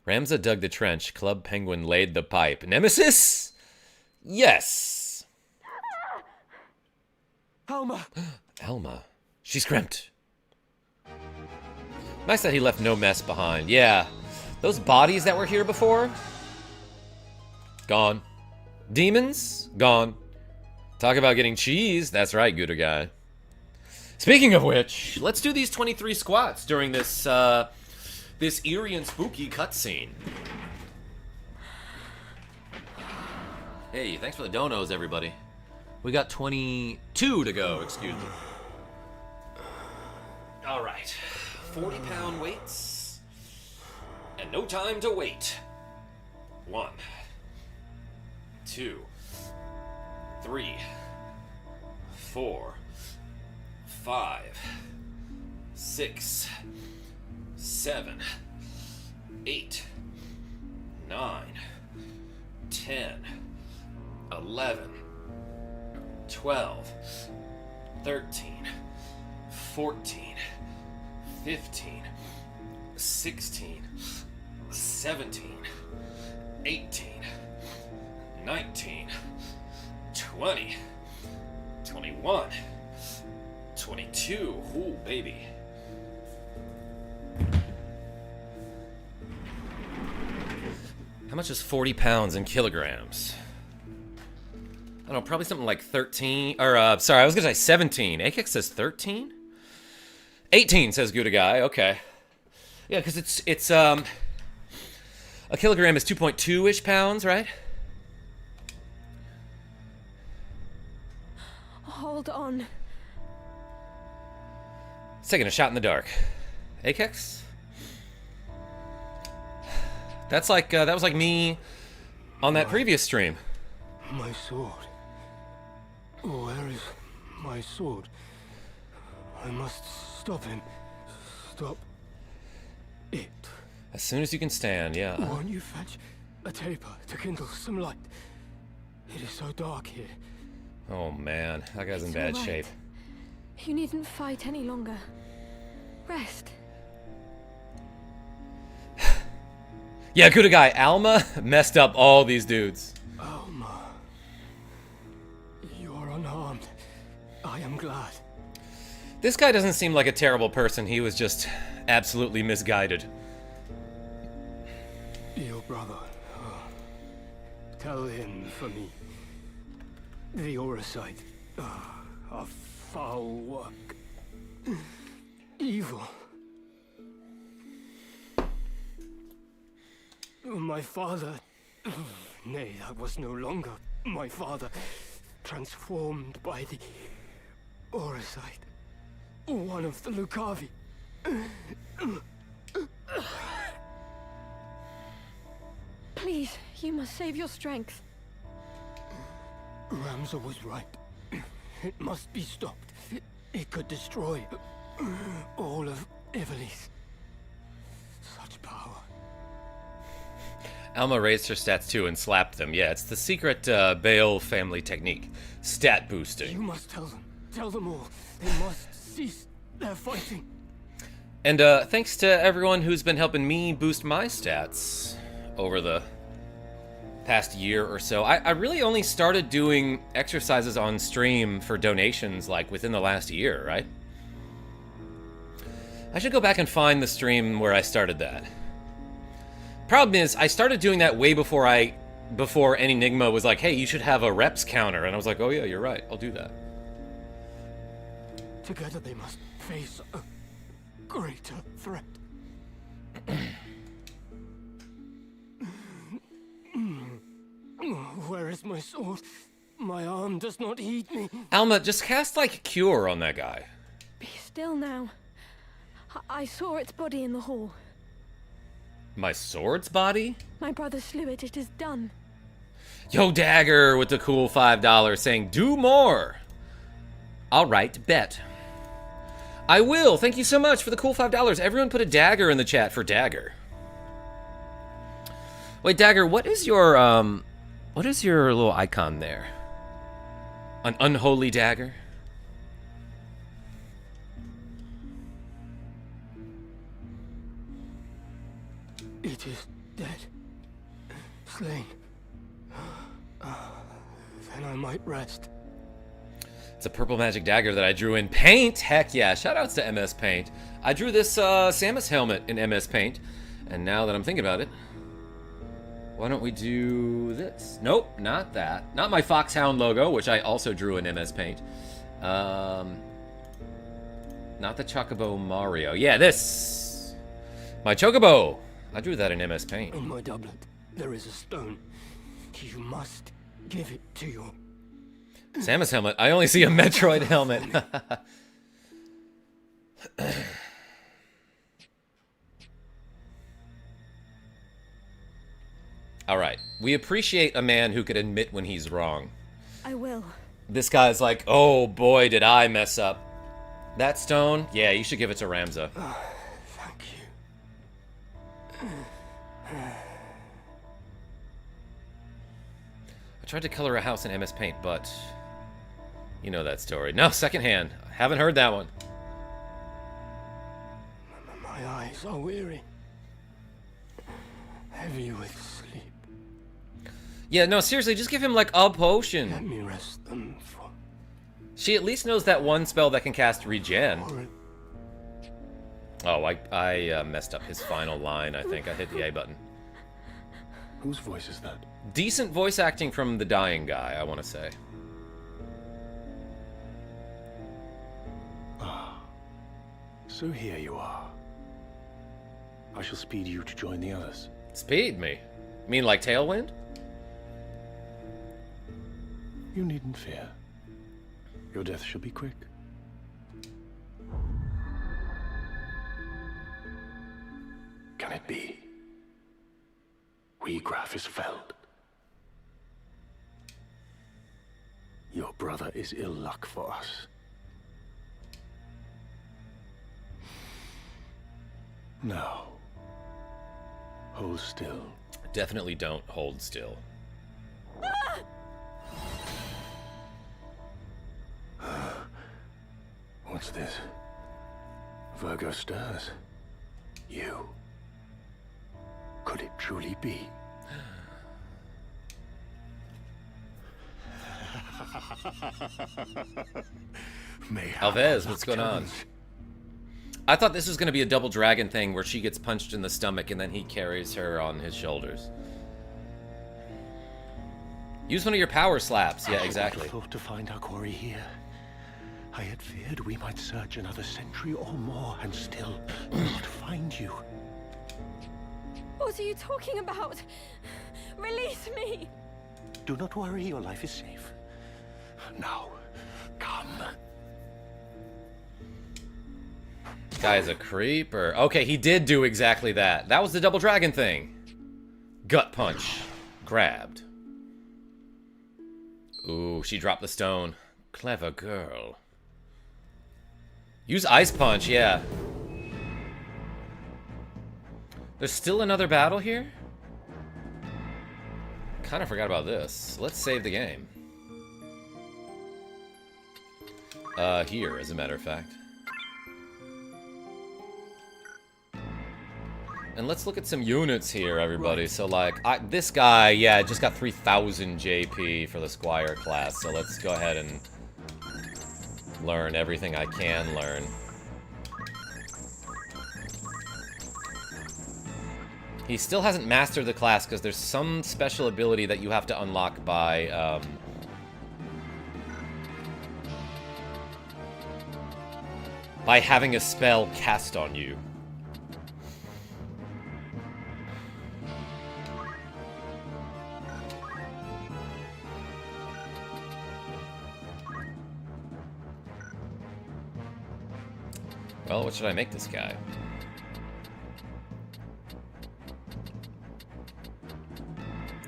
Ramza dug the trench. Club Penguin laid the pipe. Nemesis? Yes. Alma! Alma. She's crimped. Nice that he left no mess behind. Yeah. Those bodies that were here before? Gone. Demons? Gone. Talk about getting cheese. That's right, Gooder guy. Speaking of which, let's do these 23 squats during this, this eerie and spooky cutscene. Hey, thanks for the donos, everybody. We got 22 to go, excuse me. All right, 40-pound weights, and no time to wait. 1, 2, 3, 4, 5, 6, 7, 8, 9, 10, 11, 12, 13, 14, 15, 16, 17, 18, 19, 20, 21, 22. Ooh, baby. How much is 40 pounds in kilograms? I don't know, probably something like 13, or, sorry, I was gonna say 17. Akek says 13? 18, says Gouda Guy, okay. Yeah, because it's, a kilogram is 2.2-ish pounds, right? Hold on. It's taking a shot in the dark. Akex? That's like, that was like me on that previous stream. My sword. Where is my sword? I must stop him. Stop it. As soon as you can stand, yeah. Won't you fetch a taper to kindle some light? It is so dark here. Oh man, that guy's in It's bad all right. shape. You needn't fight any longer. Rest. Yeah, Kuda guy, Alma messed up all these dudes. Alma. You are unharmed. I am glad. This guy doesn't seem like a terrible person. He was just absolutely misguided. Your brother. Tell him for me. The Oracite. A foul work. Evil. My father... Nay, that was no longer my father. Transformed by the Oracite. One of the Lucavi. Please, you must save your strength. Ramza was right. It must be stopped. It could destroy all of Ivalice. Such power. Alma raised her stats too and slapped them. Yeah, it's the secret Bale family technique. Stat boosting. You must tell them. Tell them all. They must cease their fighting. And thanks to everyone who's been helping me boost my stats over the past year or so. I really only started doing exercises on stream for donations like within the last year, right? I should go back and find the stream where I started that. Problem is, I started doing that way before Enigma was like, hey, you should have a reps counter. And I was like, oh yeah, you're right. I'll do that. Together they must face a greater threat. Where is my sword? My arm does not heed me. Alma, just cast, like, Cure on that guy. Be still now. I saw its body in the hall. My sword's body? My brother slew it. It is done. Yo, Dagger with the cool $5 saying, do more. All right, bet. I will. Thank you so much for the cool $5. Everyone put a dagger in the chat for Dagger. Wait, Dagger, what is your little icon there? An unholy dagger? It is dead. Slain. Then I might rest. It's a purple magic dagger that I drew in Paint. Heck yeah, shoutouts to MS Paint. I drew this Samus helmet in MS Paint. And now that I'm thinking about it, why don't we do this? Nope, not that. Not my Foxhound logo, which I also drew in MS Paint. Not the Chocobo Mario. Yeah, this. My Chocobo. I drew that in MS Paint. In my doublet, there is a stone. You must give it to your... Samus helmet. I only see a Metroid helmet. All right. We appreciate a man who could admit when he's wrong. I will. This guy's like, oh boy, did I mess up. That stone? Yeah, you should give it to Ramza. Thank you. I tried to color a house in MS Paint, but you know that story. No, secondhand. I haven't heard that one. My eyes are weary. Heavy with sleep. Yeah, no, seriously, just give him like a potion. Let me rest them for... She at least knows that one spell that can cast regen. Oh, I messed up his final line, I think. I hit the A button. Whose voice is that? Decent voice acting from the dying guy, I want to say. Ah. So here you are. I shall speed you to join the others. Speed me? You mean like Tailwind? You needn't fear. Your death shall be quick. Can it be? Wiegraf is felled. Your brother is ill luck for us. Now, hold still. Definitely don't hold still. What's this? Virgo stirs. You. Could it truly be? Alves, what's going on? I thought this was going to be a double dragon thing where she gets punched in the stomach and then he carries her on his shoulders. Use one of your power slaps. Yeah, exactly. I thought to find our quarry here. I had feared we might search another century or more and still not find you. What are you talking about? Release me! Do not worry, your life is safe. Now, come. Guy is a creeper. Okay, he did do exactly that. That was the double dragon thing. Gut punch. Grabbed. Ooh, she dropped the stone. Clever girl. Use ice punch, yeah. There's still another battle here? Kinda forgot about this. Let's save the game. Here, as a matter of fact. And let's look at some units here, everybody. So, like, this guy, yeah, just got 3,000 JP for the Squire class. So let's go ahead and learn everything I can learn. He still hasn't mastered the class because there's some special ability that you have to unlock by having a spell cast on you. Well, what should I make this guy?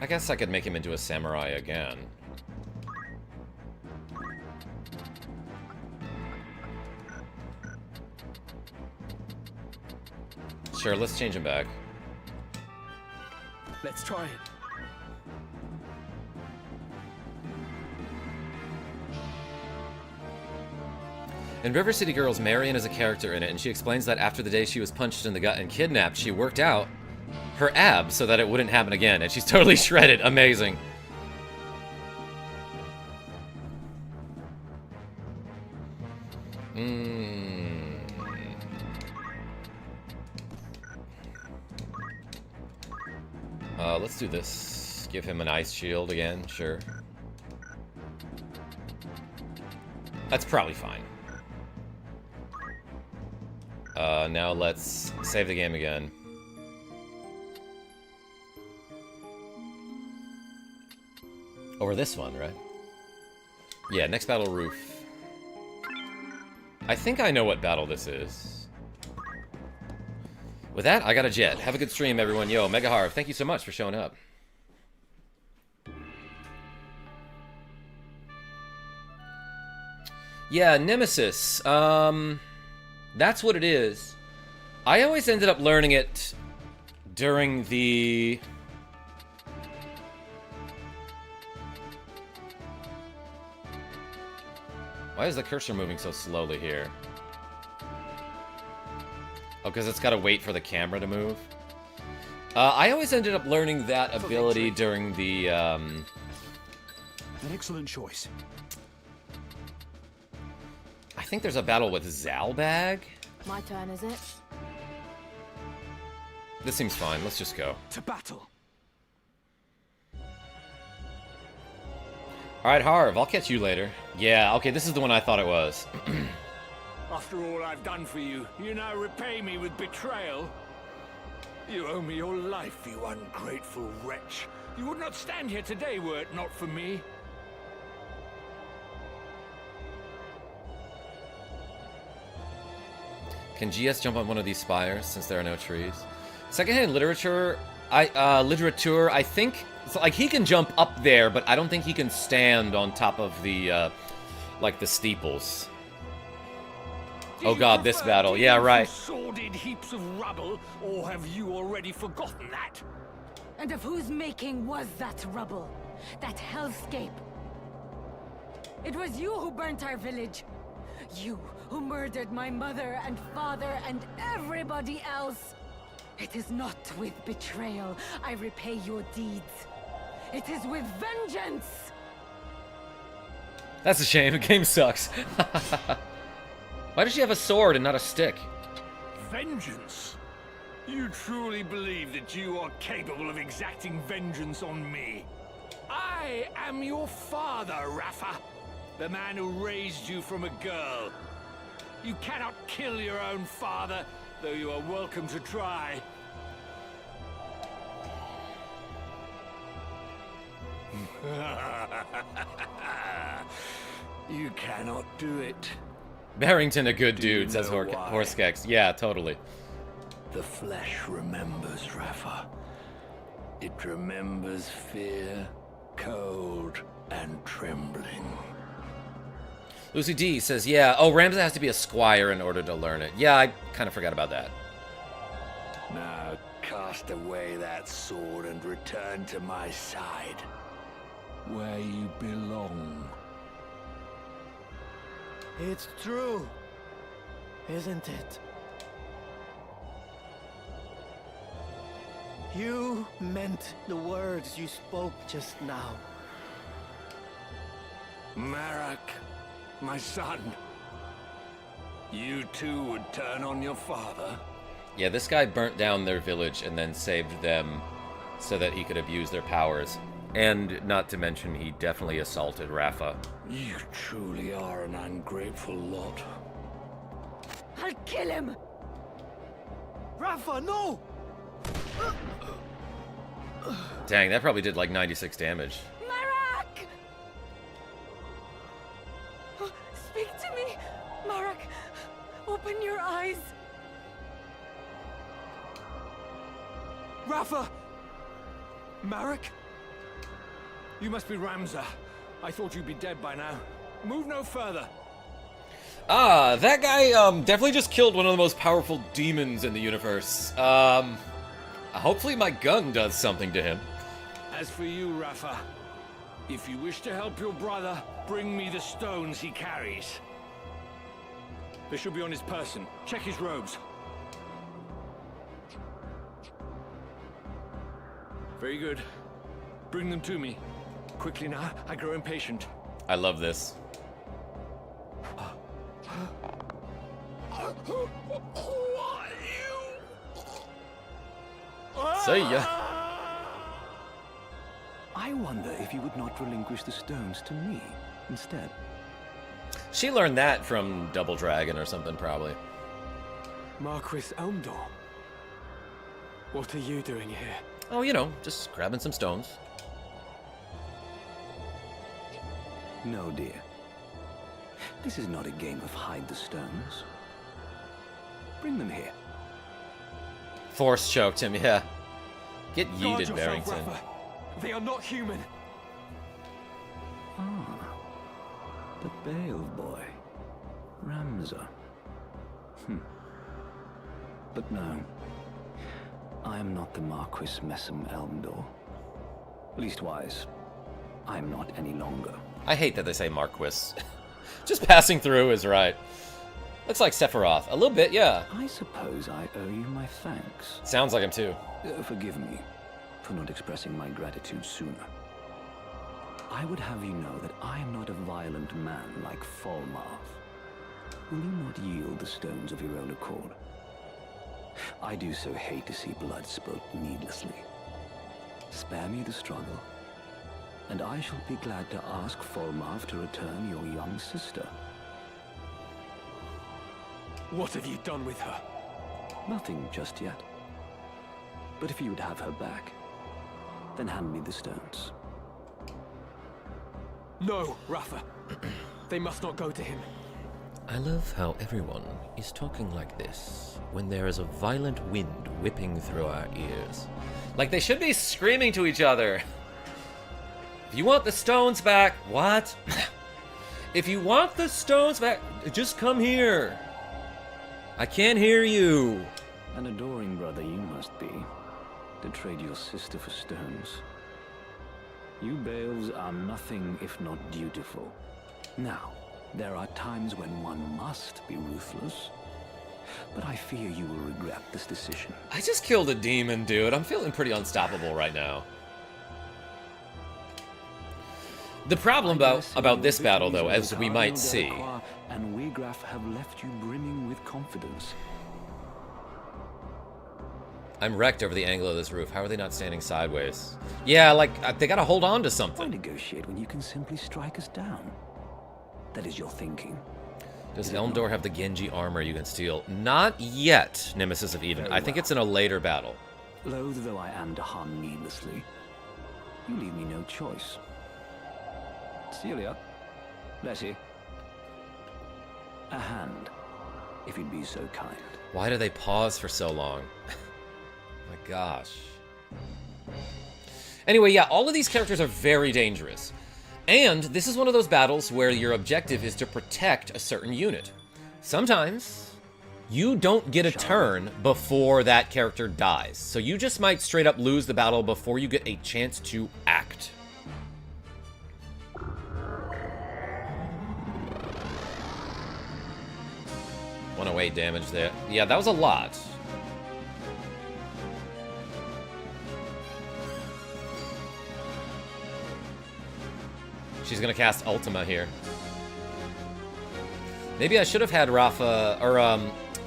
I guess I could make him into a samurai again. Sure, let's change him back. Let's try it. In River City Girls, Marion is a character in it, and she explains that after the day she was punched in the gut and kidnapped, she worked out her abs so that it wouldn't happen again, and she's totally shredded. Amazing. Let's do this. Give him an ice shield again, sure. That's probably fine. Now let's save the game again. Over this one, right? Yeah, next battle roof. I think I know what battle this is. With that, I got a jet. Have a good stream, everyone. Yo, Mega Harv, thank you so much for showing up. Yeah, Nemesis. That's what it is. I always ended up learning it during the... Why is the cursor moving so slowly here? Oh, because it's got to wait for the camera to move. I always ended up learning that ability during the... An excellent choice. I think there's a battle with Zalbag. My turn, is it? This seems fine. Let's just go. To battle. Alright, Harv, I'll catch you later. Yeah, okay, this is the one I thought it was. After all I've done for you, you now repay me with betrayal? You owe me your life, you ungrateful wretch. You would not stand here today were it not for me. Can GS jump on one of these spires since there are no trees? Secondhand literature, I think, so, like, he can jump up there, but I don't think he can stand on top of the, like, the steeples. Oh god, this battle. Yeah, right. Sordid heaps of rubble, or have you already forgotten that? And of whose making was that rubble? That hellscape? It was you who burnt our village. You who murdered my mother and father and everybody else. It is not with betrayal I repay your deeds. It is with vengeance! That's a shame. The game sucks. Why does she have a sword and not a stick? Vengeance? You truly believe that you are capable of exacting vengeance on me? I am your father, Rafa. The man who raised you from a girl. You cannot kill your own father, though you are welcome to try. You cannot do it. Barrington, a good dude, you says know why? Horskex. Yeah, totally. The flesh remembers, Rafa. It remembers fear, cold, and trembling. Lucy D says, yeah, oh, Ramsay has to be a squire in order to learn it. Yeah, I kind of forgot about that. Now cast away that sword and return to my side, where you belong. It's true, isn't it? You meant the words you spoke just now. Marak, my son, you too would turn on your father? Yeah, this guy burnt down their village and then saved them so that he could abuse their powers. And not to mention, he definitely assaulted Rafa. You truly are an ungrateful lot. I'll kill him! Rafa, no! Dang, that probably did like 96 damage. Marak! Oh, speak to me! Marak, open your eyes! Rafa! Marek? You must be Ramza. I thought you'd be dead by now. Move no further. Ah, that guy definitely just killed one of the most powerful demons in the universe. Hopefully my gun does something to him. As for you, Rafa, if you wish to help your brother, bring me the stones he carries. They should be on his person. Check his robes. Very good. Bring them to me. Quickly now, I grow impatient. I love this. Who are you? See ya. I wonder if you would not relinquish the stones to me instead. She learned that from Double Dragon or something, probably. Marquis Elmdor? What are you doing here? Oh, you know, just grabbing some stones. No, dear. This is not a game of hide the stones. Bring them here. Force choked him, yeah. Get Guard yeeted, yourself, Barrington. Rafa. They are not human. Ah, the Bale boy. Ramza. But no. I am not the Marquis Messam Elmdor. Leastwise, I am not any longer. I hate that they say Marquis. Just passing through is right. Looks like Sephiroth. A little bit, yeah. I suppose I owe you my thanks. Sounds like him too. Forgive me for not expressing my gratitude sooner. I would have you know that I am not a violent man like Falmarth. Will you not yield the stones of your own accord? I do so hate to see blood spilt needlessly. Spare me the struggle, and I shall be glad to ask Falmarth to return your young sister. What have you done with her? Nothing just yet. But if you would have her back, then hand me the stones. No, Rafa. They must not go to him. I love how everyone is talking like this when there is a violent wind whipping through our ears. Like they should be screaming to each other. If you want the stones back, what? If you want the stones back, just come here. I can't hear you. An adoring brother you must be, to trade your sister for stones. You Bales are nothing if not dutiful. Now, there are times when one must be ruthless, but I fear you will regret this decision. I just killed a demon, dude. I'm feeling pretty unstoppable right now. The problem about this battle, though, as we might see... and Wiegraf have left you brimming with confidence. I'm wrecked over the angle of this roof. How are they not standing sideways? Yeah, like, they gotta hold on to Why something. negotiate when you can simply strike us down? That is your thinking. Does Elmdor have the Genji armor you can steal? Not yet, Nemesis of Eden. I think it's in a later battle. Loath though I am to harm needlessly, you leave me no choice. Celia, Letty, a hand, if you'd be so kind. Why do they pause for so long? My gosh. Anyway, yeah, all of these characters are very dangerous. And this is one of those battles where your objective is to protect a certain unit. Sometimes, you don't get a turn before that character dies. So you just might straight up lose the battle before you get a chance to act. 108 damage there. Yeah, that was a lot. She's gonna cast Ultima here. Maybe I should have had Rafa or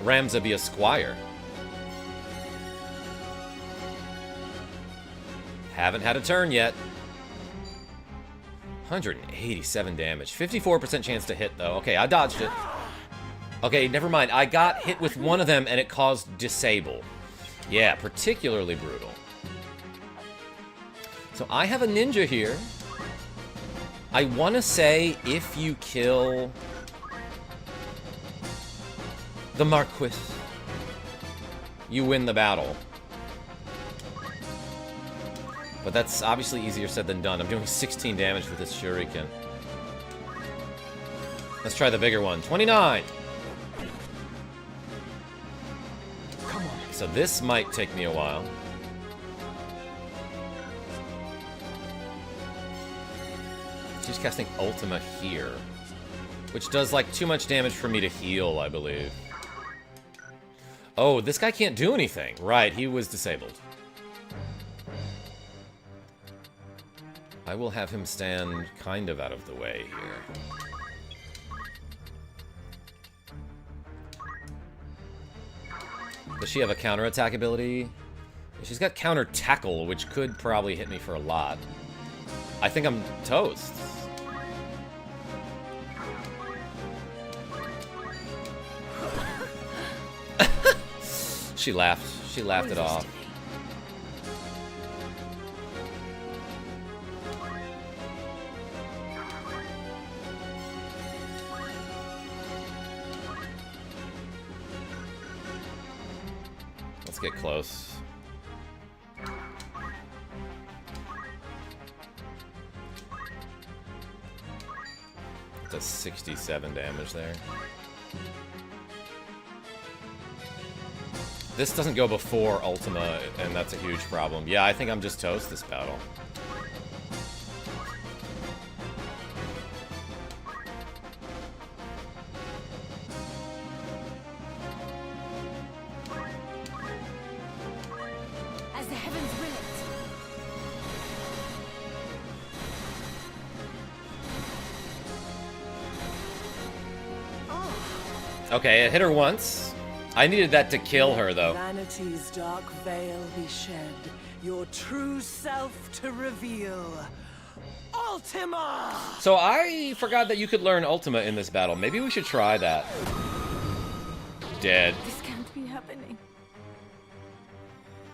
Ramza be a squire. Haven't had a turn yet. 187 damage. 54% chance to hit, though. Okay, I dodged it. Okay, never mind. I got hit with one of them, and it caused disable. Yeah, particularly brutal. So I have a ninja here. I want to say if you kill the Marquis, you win the battle. But that's obviously easier said than done. I'm doing 16 damage with this shuriken. Let's try the bigger one. 29! Come on. So this might take me a while. She's casting Ultima here, which does like too much damage for me to heal, I believe. Oh, this guy can't do anything. Right, he was disabled. I will have him stand kind of out of the way here. Does she have a counterattack ability? She's got counter tackle, which could probably hit me for a lot. I think I'm toast. She laughed. She laughed it off. Let's get close. Does 67 damage there. This doesn't go before Ultima, and that's a huge problem. Yeah, I think I'm just toast this battle. As the heavens will it. Okay, it hit her once. I needed that to kill her, though. Vanity's dark veil be shed, your true self to reveal. Ultima! So I forgot that you could learn Ultima in this battle. Maybe we should try that. Dead. This can't be happening.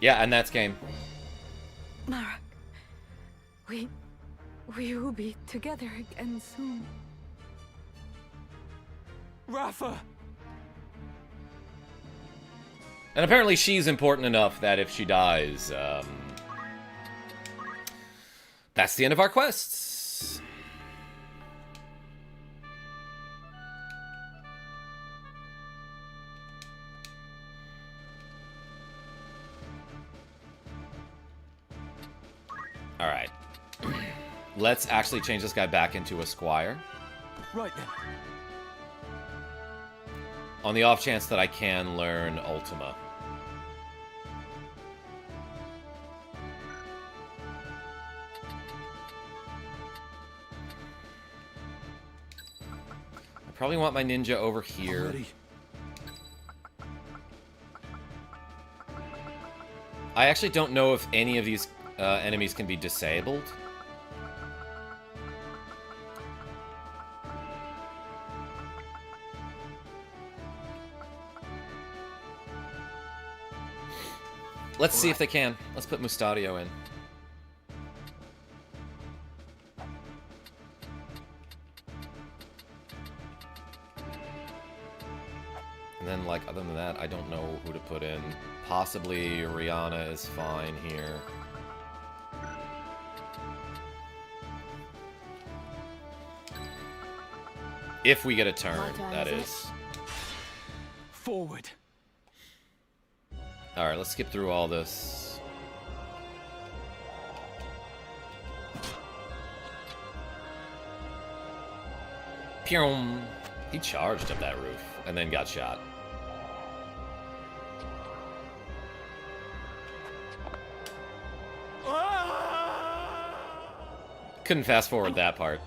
Yeah, and that's game. Marak, we will be together again soon. Rafa! And apparently she's important enough that if she dies, that's the end of our quests. Alright. Let's actually change this guy back into a squire. Right then. On the off chance that I can learn Ultima. I probably want my ninja over here. I actually don't know if any of these enemies can be disabled. Let's see if they can. Let's put Mustadio in. And then, like, other than that, I don't know who to put in. Possibly Rihanna is fine here. If we get a turn, that is. Forward. Alright, let's skip through all this. Pyum! He charged up that roof and then got shot. Couldn't fast forward that part.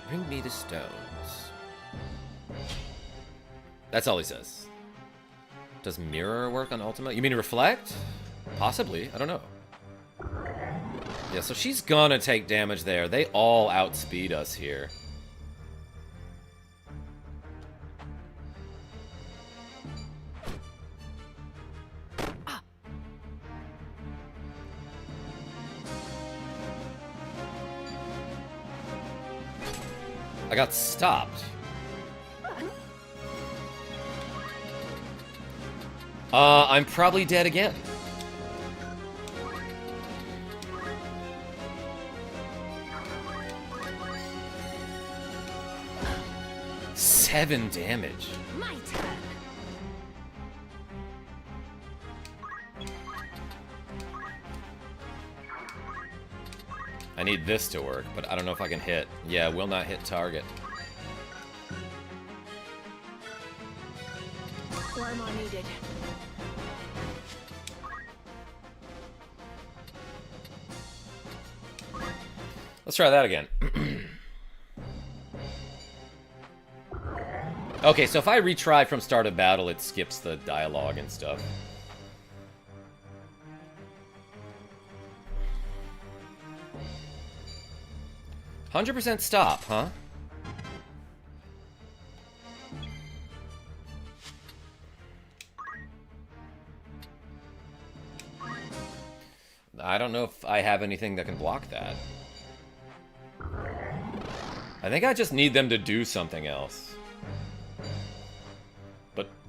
Bring me the stones. That's all he says. Does mirror work on Ultima? You mean reflect? Possibly. I don't know. Yeah, so she's gonna take damage there. They all outspeed us here. I got stopped. I'm probably dead again. Seven damage. My turn. I need this to work, but I don't know if I can hit. Yeah, will not hit target. Armor needed. Let's try that again. Okay, so if I retry from start of battle, it skips the dialogue and stuff. %100% stop, huh? I don't know if I have anything that can block that. I think I just need them to do something else.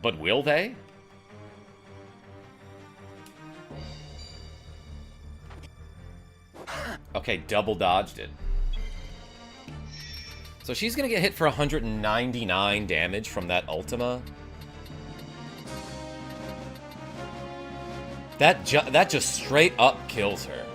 But will they? Okay, double dodged it. So she's gonna get hit for 199 damage from that Ultima. That just straight up kills her.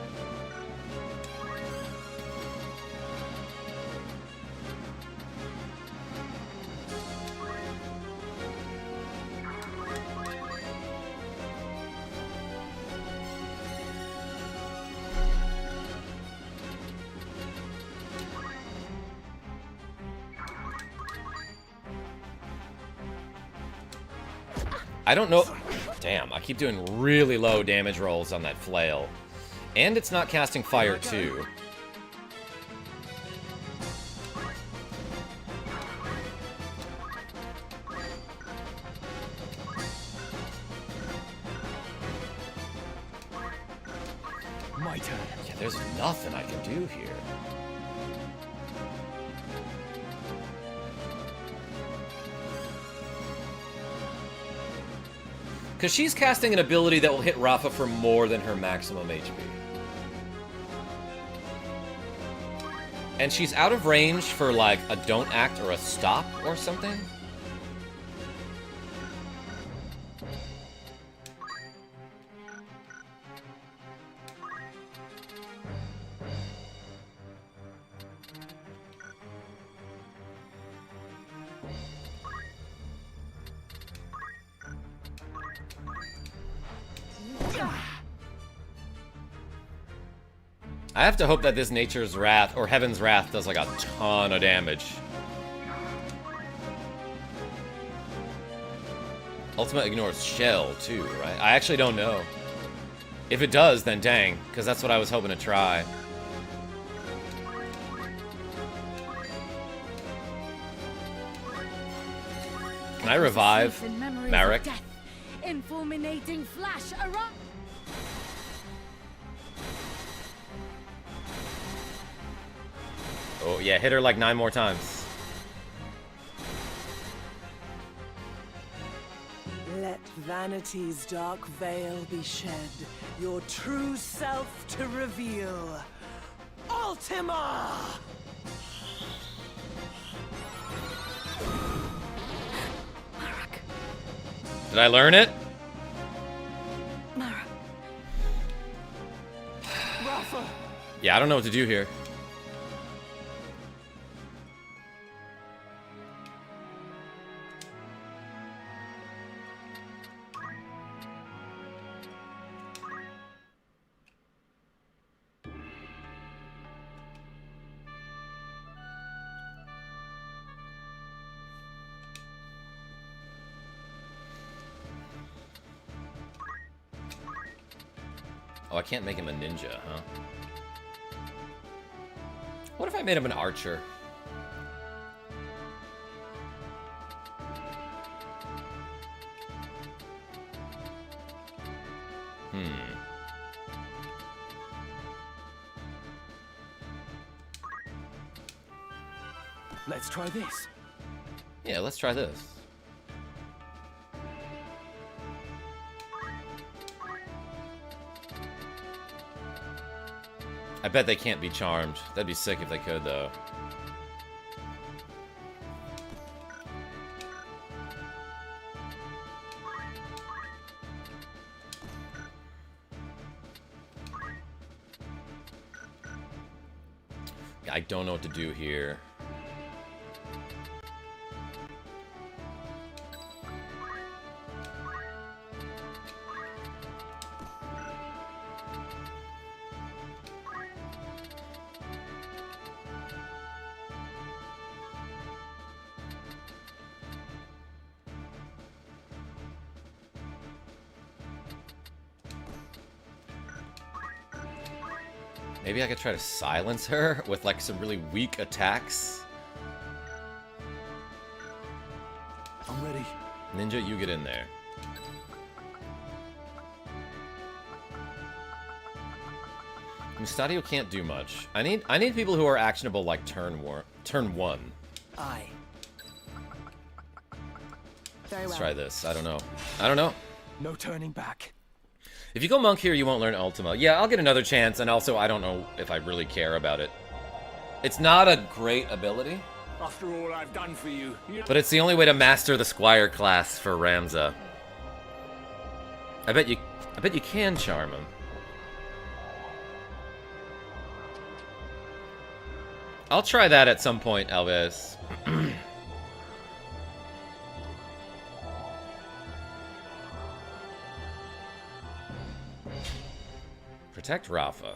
I don't know. Damn, I keep doing really low damage rolls on that flail. And it's not casting fire too. My turn. Yeah, there's nothing I can do here. Because she's casting an ability that will hit Rafa for more than her maximum HP. And she's out of range for, like, a don't act or a stop or something? I have to hope that this Nature's Wrath, or Heaven's Wrath, does like a ton of damage. Ultima ignores Shell, too, right? I actually don't know. If it does, then dang, because that's what I was hoping to try. Can I revive Marek? In fulminating flash around. Oh, yeah, hit her like 9 more times. Let vanity's dark veil be shed, your true self to reveal. Ultima! Did I learn it? Rafa! Yeah, I don't know what to do here. Oh, I can't make him a ninja, huh? What if I made him an archer? Let's try this. Yeah, let's try this. I bet they can't be charmed. That'd be sick if they could, though. I don't know what to do here. Maybe I could try to silence her with like some really weak attacks. I'm ready. Ninja, you get in there. Mustadio can't do much. I need people who are actionable like turn one. Aye. Very well. Let's try this. I don't know. I don't know. No turning back. If you go monk here, you won't learn Ultima. Yeah, I'll get another chance, and also I don't know if I really care about it. It's not a great ability, After all I've done for you, but it's the only way to master the Squire class for Ramza. I bet you can charm him. I'll try that at some point, Elvis. Protect Rafa.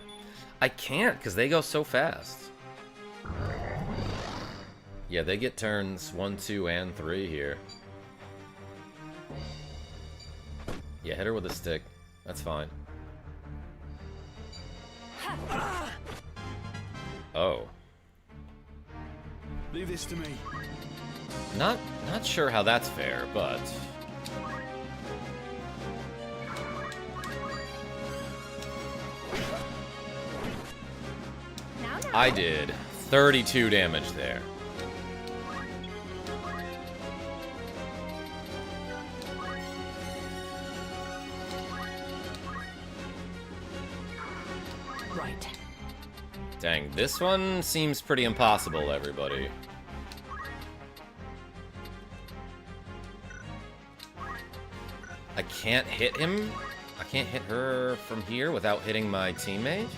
I can't, because they go so fast. Yeah, they get turns 1, 2, and 3 here. Yeah, hit her with a stick. That's fine. Oh. Leave this to me. Not sure how that's fair, but... I did 32 damage there. Right. Dang, this one seems pretty impossible, everybody. I can't hit him? I can't hit her from here without hitting my teammate?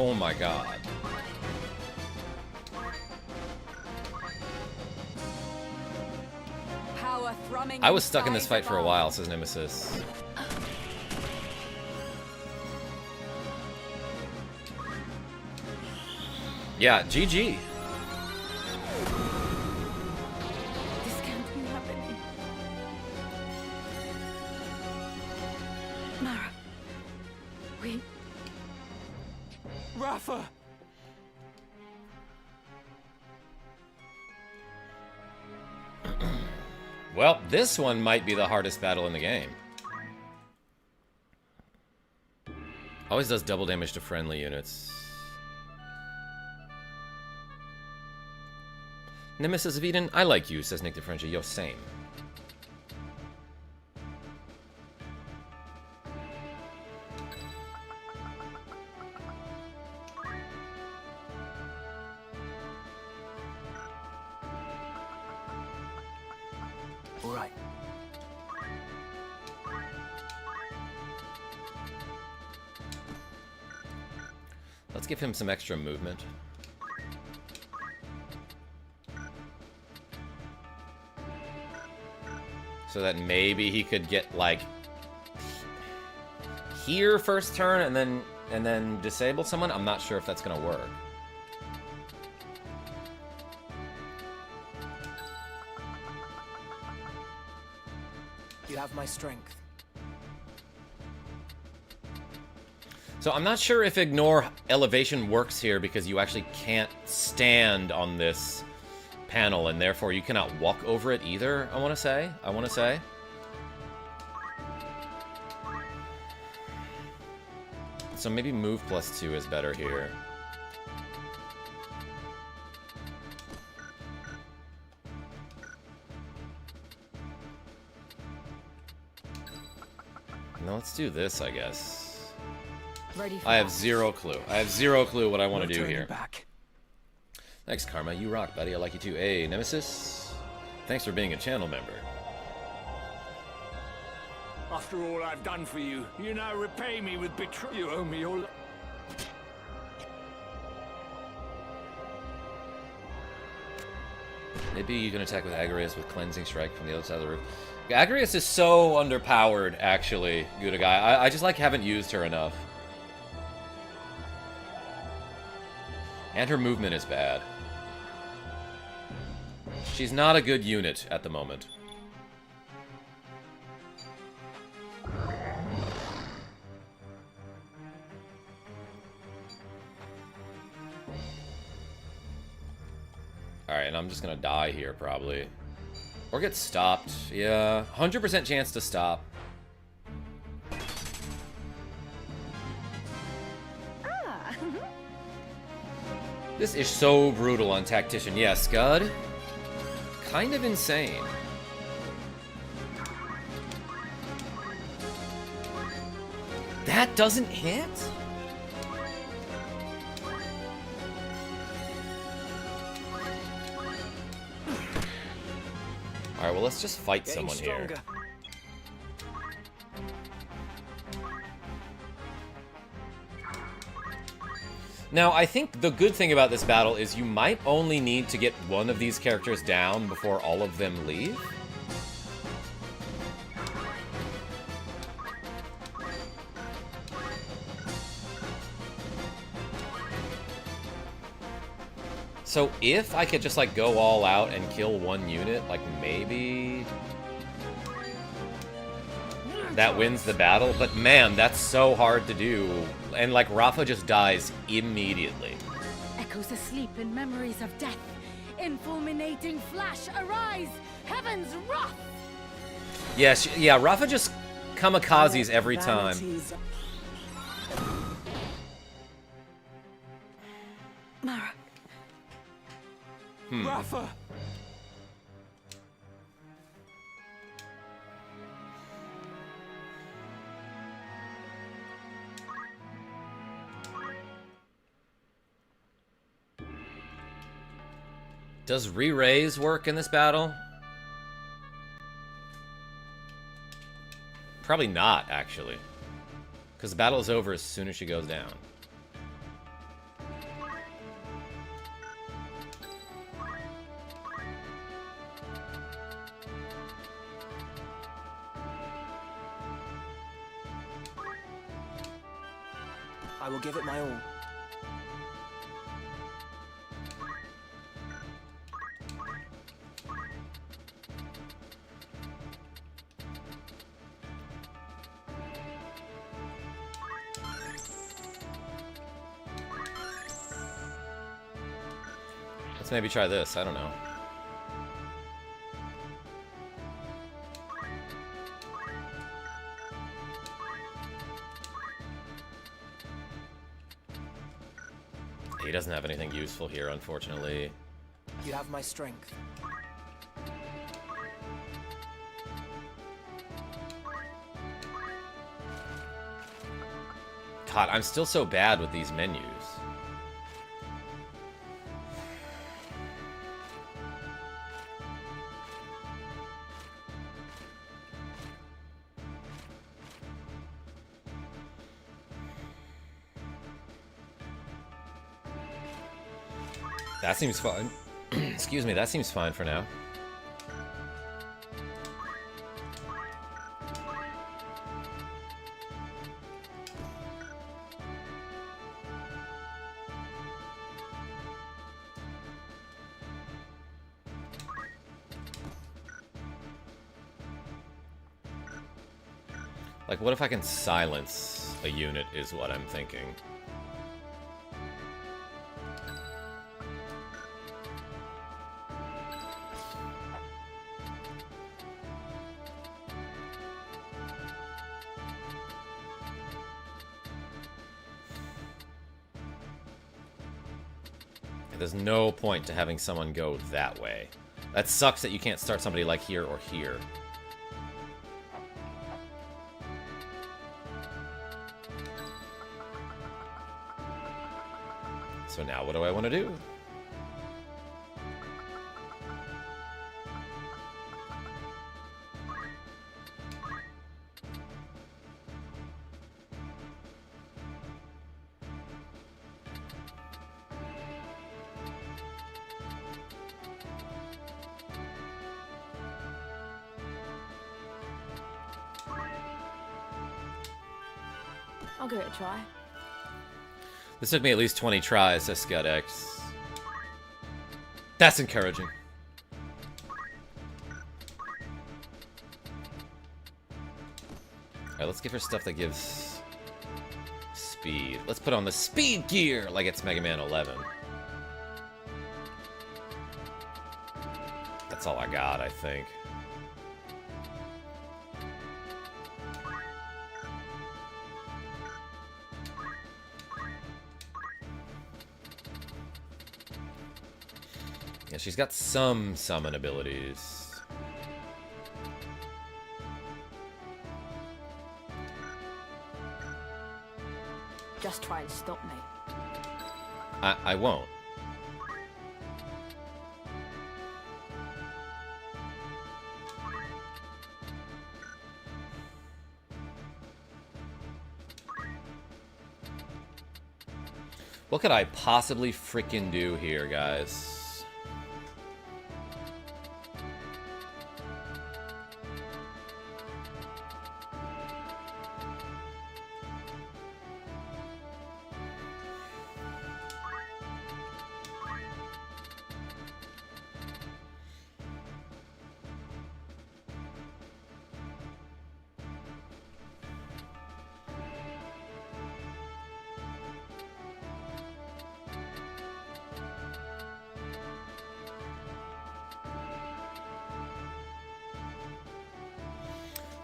Oh my god. I was stuck in this fight for a while, says Nemesis. Yeah, GG. This can't be happening. Mara. Rafa! Well, this one might be the hardest battle in the game. Always does double damage to friendly units. Nemesis of Eden, I like you, says Nick DeFrenchie. Yo, same. All right. Let's give him some extra movement. So that maybe he could get like here first turn and then disable someone. I'm not sure if that's gonna work. You have my strength. So I'm not sure if ignore elevation works here because you actually can't stand on this panel and therefore you cannot walk over it either, I want to say. So maybe move +2 is better here. Now let's do this, I guess. Ready for I have that. zero clue. I have zero clue what I want to do here. Back. Thanks, Karma. You rock, buddy. I like you too. Hey, Nemesis. Thanks for being a channel member. After all I've done for you, you now repay me with betrayal. You owe me your... Maybe you can attack with Agrias with Cleansing Strike from the other side of the roof. Agrias is so underpowered, actually, Gouda guy. I just, like, haven't used her enough. And her movement is bad. She's not a good unit at the moment. Alright, and I'm just gonna die here, probably. Or get stopped. Yeah, 100% chance to stop. This is so brutal on Tactician. Yeah, Scud. Kind of insane. That doesn't hit? Alright, well, let's just fight someone here. Now, I think the good thing about this battle is you might only need to get one of these characters down before all of them leave. So if I could just, like, go all out and kill one unit, like, maybe that wins the battle. But man, that's so hard to do. And, like, Rafa just dies immediately. Echoes asleep in memories of death. In fulminating flash, arise! Heaven's wrath! Yeah, Rafa just kamikazes every time. Mara. Rafa! Does re-raise work in this battle? Probably not, actually. Because the battle is over as soon as she goes down. I will give it my all. Let's maybe try this, I don't know. He doesn't have anything useful here, unfortunately. You have my strength. God, I'm still so bad with these menus. That seems fine. Excuse me, that seems fine for now. Like, what if I can silence a unit is what I'm thinking. There's no point to having someone go that way. That sucks that you can't start somebody like here or here. So now what do I want to do? I'll give it a try. This took me at least 20 tries, says Scud X. That's encouraging. Alright, let's give her stuff that gives speed. Let's put on the speed gear like it's Mega Man 11. That's all I got, I think. Yeah, she's got some summon abilities. Just try and stop me. I won't. What could I possibly freaking do here, guys?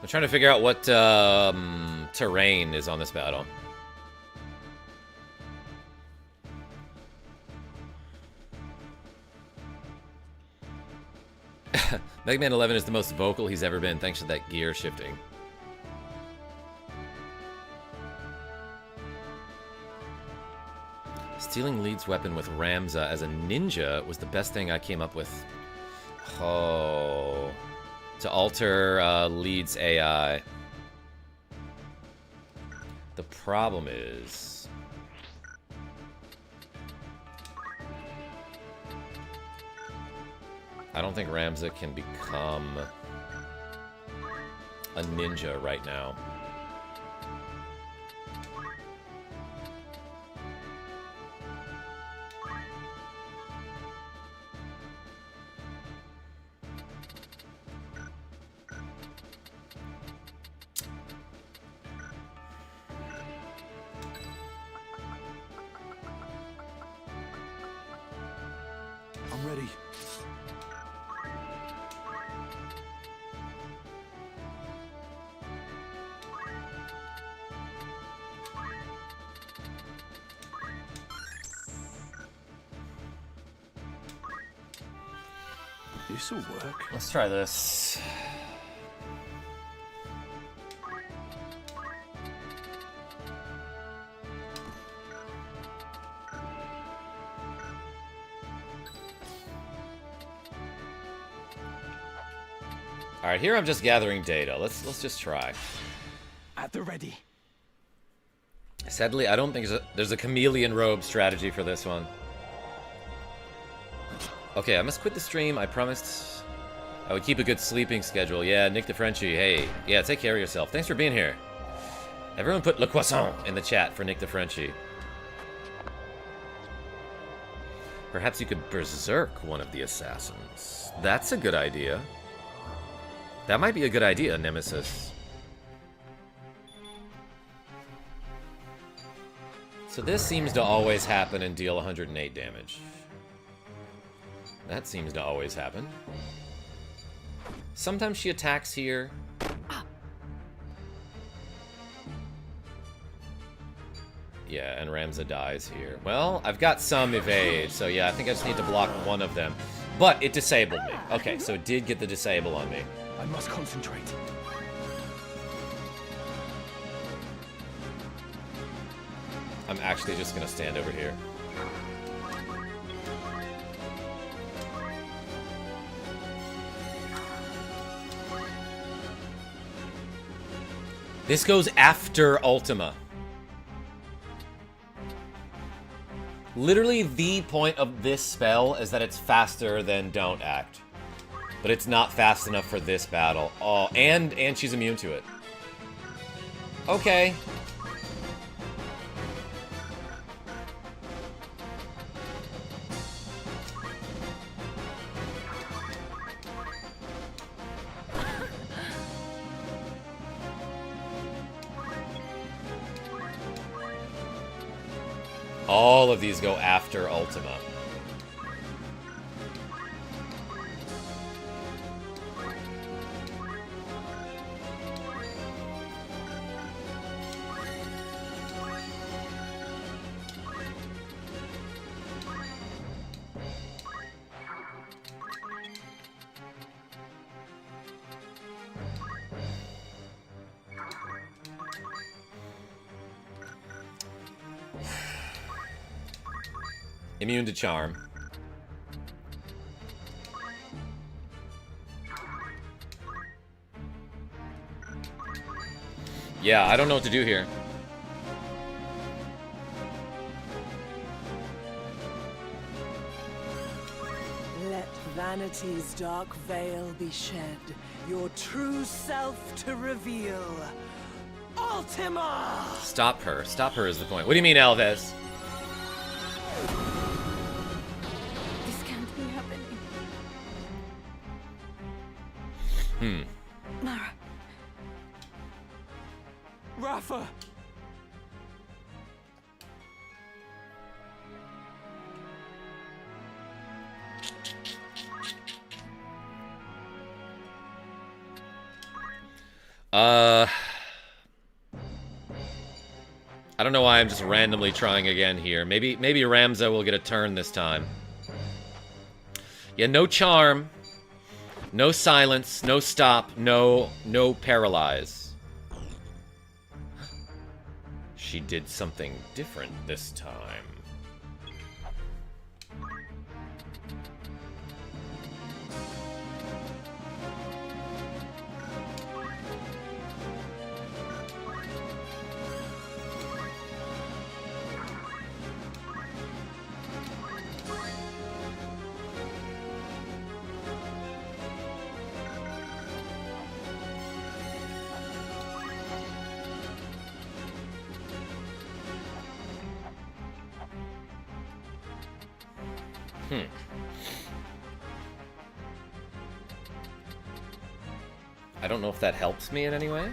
I'm trying to figure out what terrain is on this battle. Mega Man 11 is the most vocal he's ever been, thanks to that gear shifting. Stealing Lead's weapon with Ramza as a ninja was the best thing I came up with. Oh... To alter Lead's AI. The problem is... I don't think Ramza can become a ninja right now. I'm ready. This'll work. Let's try this. All right, here I'm just gathering data. Let's just try. At the ready. Sadly, I don't think there's a chameleon robe strategy for this one. Okay, I must quit the stream. I promised I would keep a good sleeping schedule. Yeah, Nick DeFrenchie, hey. Yeah, take care of yourself. Thanks for being here. Everyone put Le Croissant in the chat for Nick DeFrenchie. Perhaps you could berserk one of the assassins. That's a good idea. That might be a good idea, Nemesis. So this seems to always happen and deal 108 damage. That seems to always happen. Sometimes she attacks here. Yeah, and Ramza dies here. Well, I've got some evade, so yeah, I think I just need to block one of them. But it disabled me. Okay, so it did get the disable on me. I must concentrate. I'm actually just gonna stand over here. This goes after Ultima. Literally, the point of this spell is that it's faster than Don't Act. But it's not fast enough for this battle. Oh, and she's immune to it. Okay. All of these go after Ultima. Immune to charm. Yeah, I don't know what to do here. Let vanity's dark veil be shed, your true self to reveal. Ultima! Stop her. Stop her is the point. What do you mean, Elvis? This can't be happening. Mara. Rafa! I don't know why I'm just randomly trying again here. Maybe Ramza will get a turn this time. Yeah, no charm. No silence. No stop. No paralyze. She did something different this time. I don't know if that helps me in any way.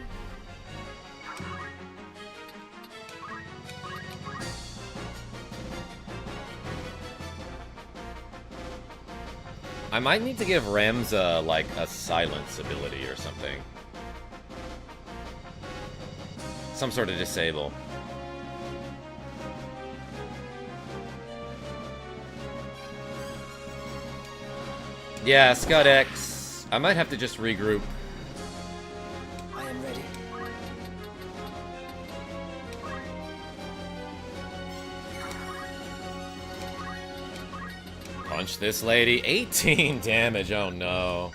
I might need to give Ramza, like, a silence ability or something. Some sort of disable. Yeah, Scud X. I might have to just regroup. I am ready. Punch this lady. 18 damage. Oh no.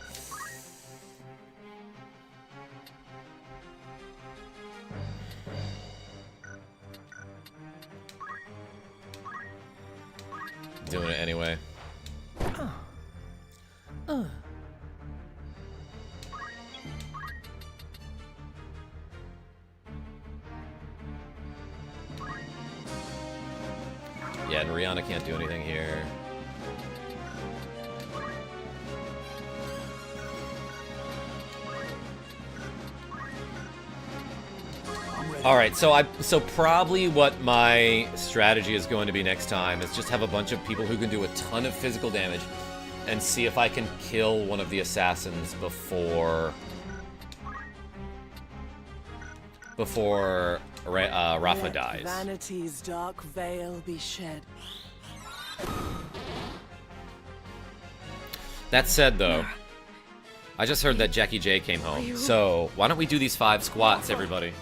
Doing it anyway. Yeah, and Rihanna can't do anything here. Alright, so probably what my strategy is going to be next time is just have a bunch of people who can do a ton of physical damage and see if I can kill one of the assassins before Rafa Let dies. vanity's dark veil be shed. That said, though, I just heard that Jackie J came home, so why don't we do these 5 squats, everybody?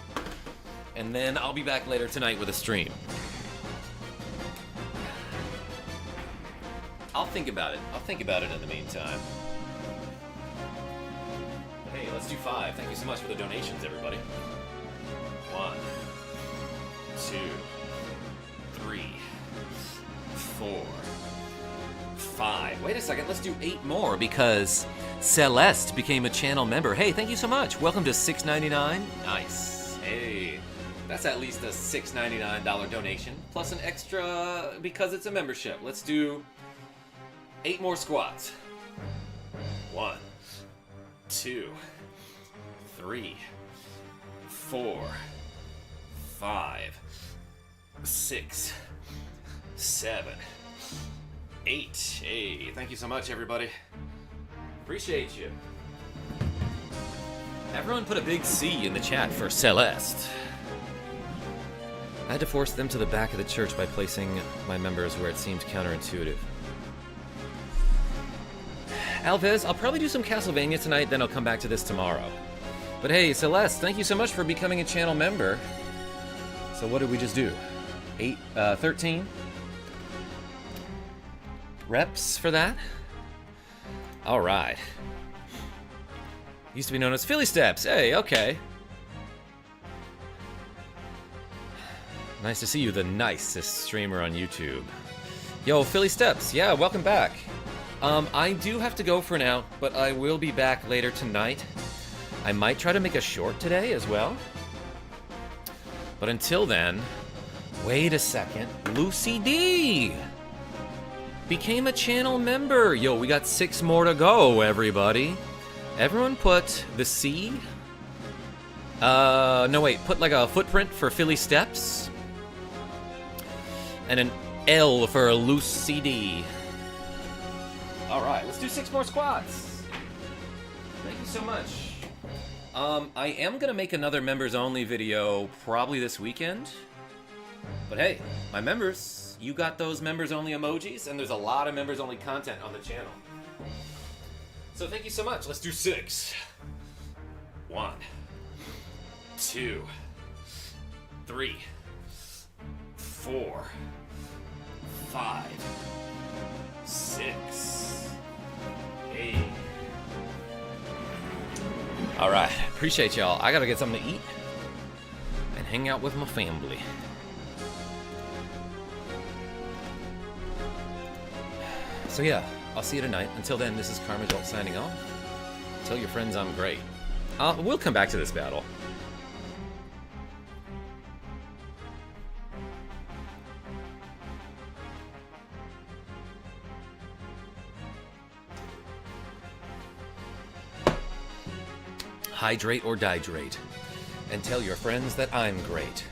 And then I'll be back later tonight with a stream. I'll think about it. I'll think about it in the meantime. But hey, let's do 5. Thank you so much for the donations, everybody. 1, 2, 3, 4, 5. Wait a second, let's do 8 more because Celeste became a channel member. Hey, thank you so much. Welcome to $6.99. Nice. Hey, that's at least a $6.99 donation plus an extra because it's a membership. Let's do 8 more squats. 1, 2, 3, 4, 5, 6, 7, 8. Hey, thank you so much, everybody. Appreciate you. Everyone put a big C in the chat for Celeste. I had to force them to the back of the church by placing my members where it seemed counterintuitive. Alvez, I'll probably do some Castlevania tonight, then I'll come back to this tomorrow. But hey, Celeste, thank you so much for becoming a channel member. So what did we just do? 13 reps for that? All right. Used to be known as Philly Steps. Hey, okay. Nice to see you, the nicest streamer on YouTube. Yo, Philly Steps. Yeah, welcome back. I do have to go for now, but I will be back later tonight. I might try to make a short today as well. But until then, wait a second. Lucy D became a channel member. Yo, we got 6 more to go, everybody. Everyone put the C. No wait, put like a footprint for Philly Steps. And an L for Lucy D. Alright, let's do 6 more squats. Thank you so much. I am gonna make another members only video probably this weekend. But hey, my members, you got those members only emojis, and there's a lot of members only content on the channel. So thank you so much. Let's do 6. 1, 2, 3, 4, 5, 6, 8. All right, appreciate y'all. I gotta get something to eat and hang out with my family. So yeah, I'll see you tonight. Until then, this is KarmaJolt signing off. Tell your friends I'm great. We'll come back to this battle. Hydrate or dihydrate. And tell your friends that I'm great.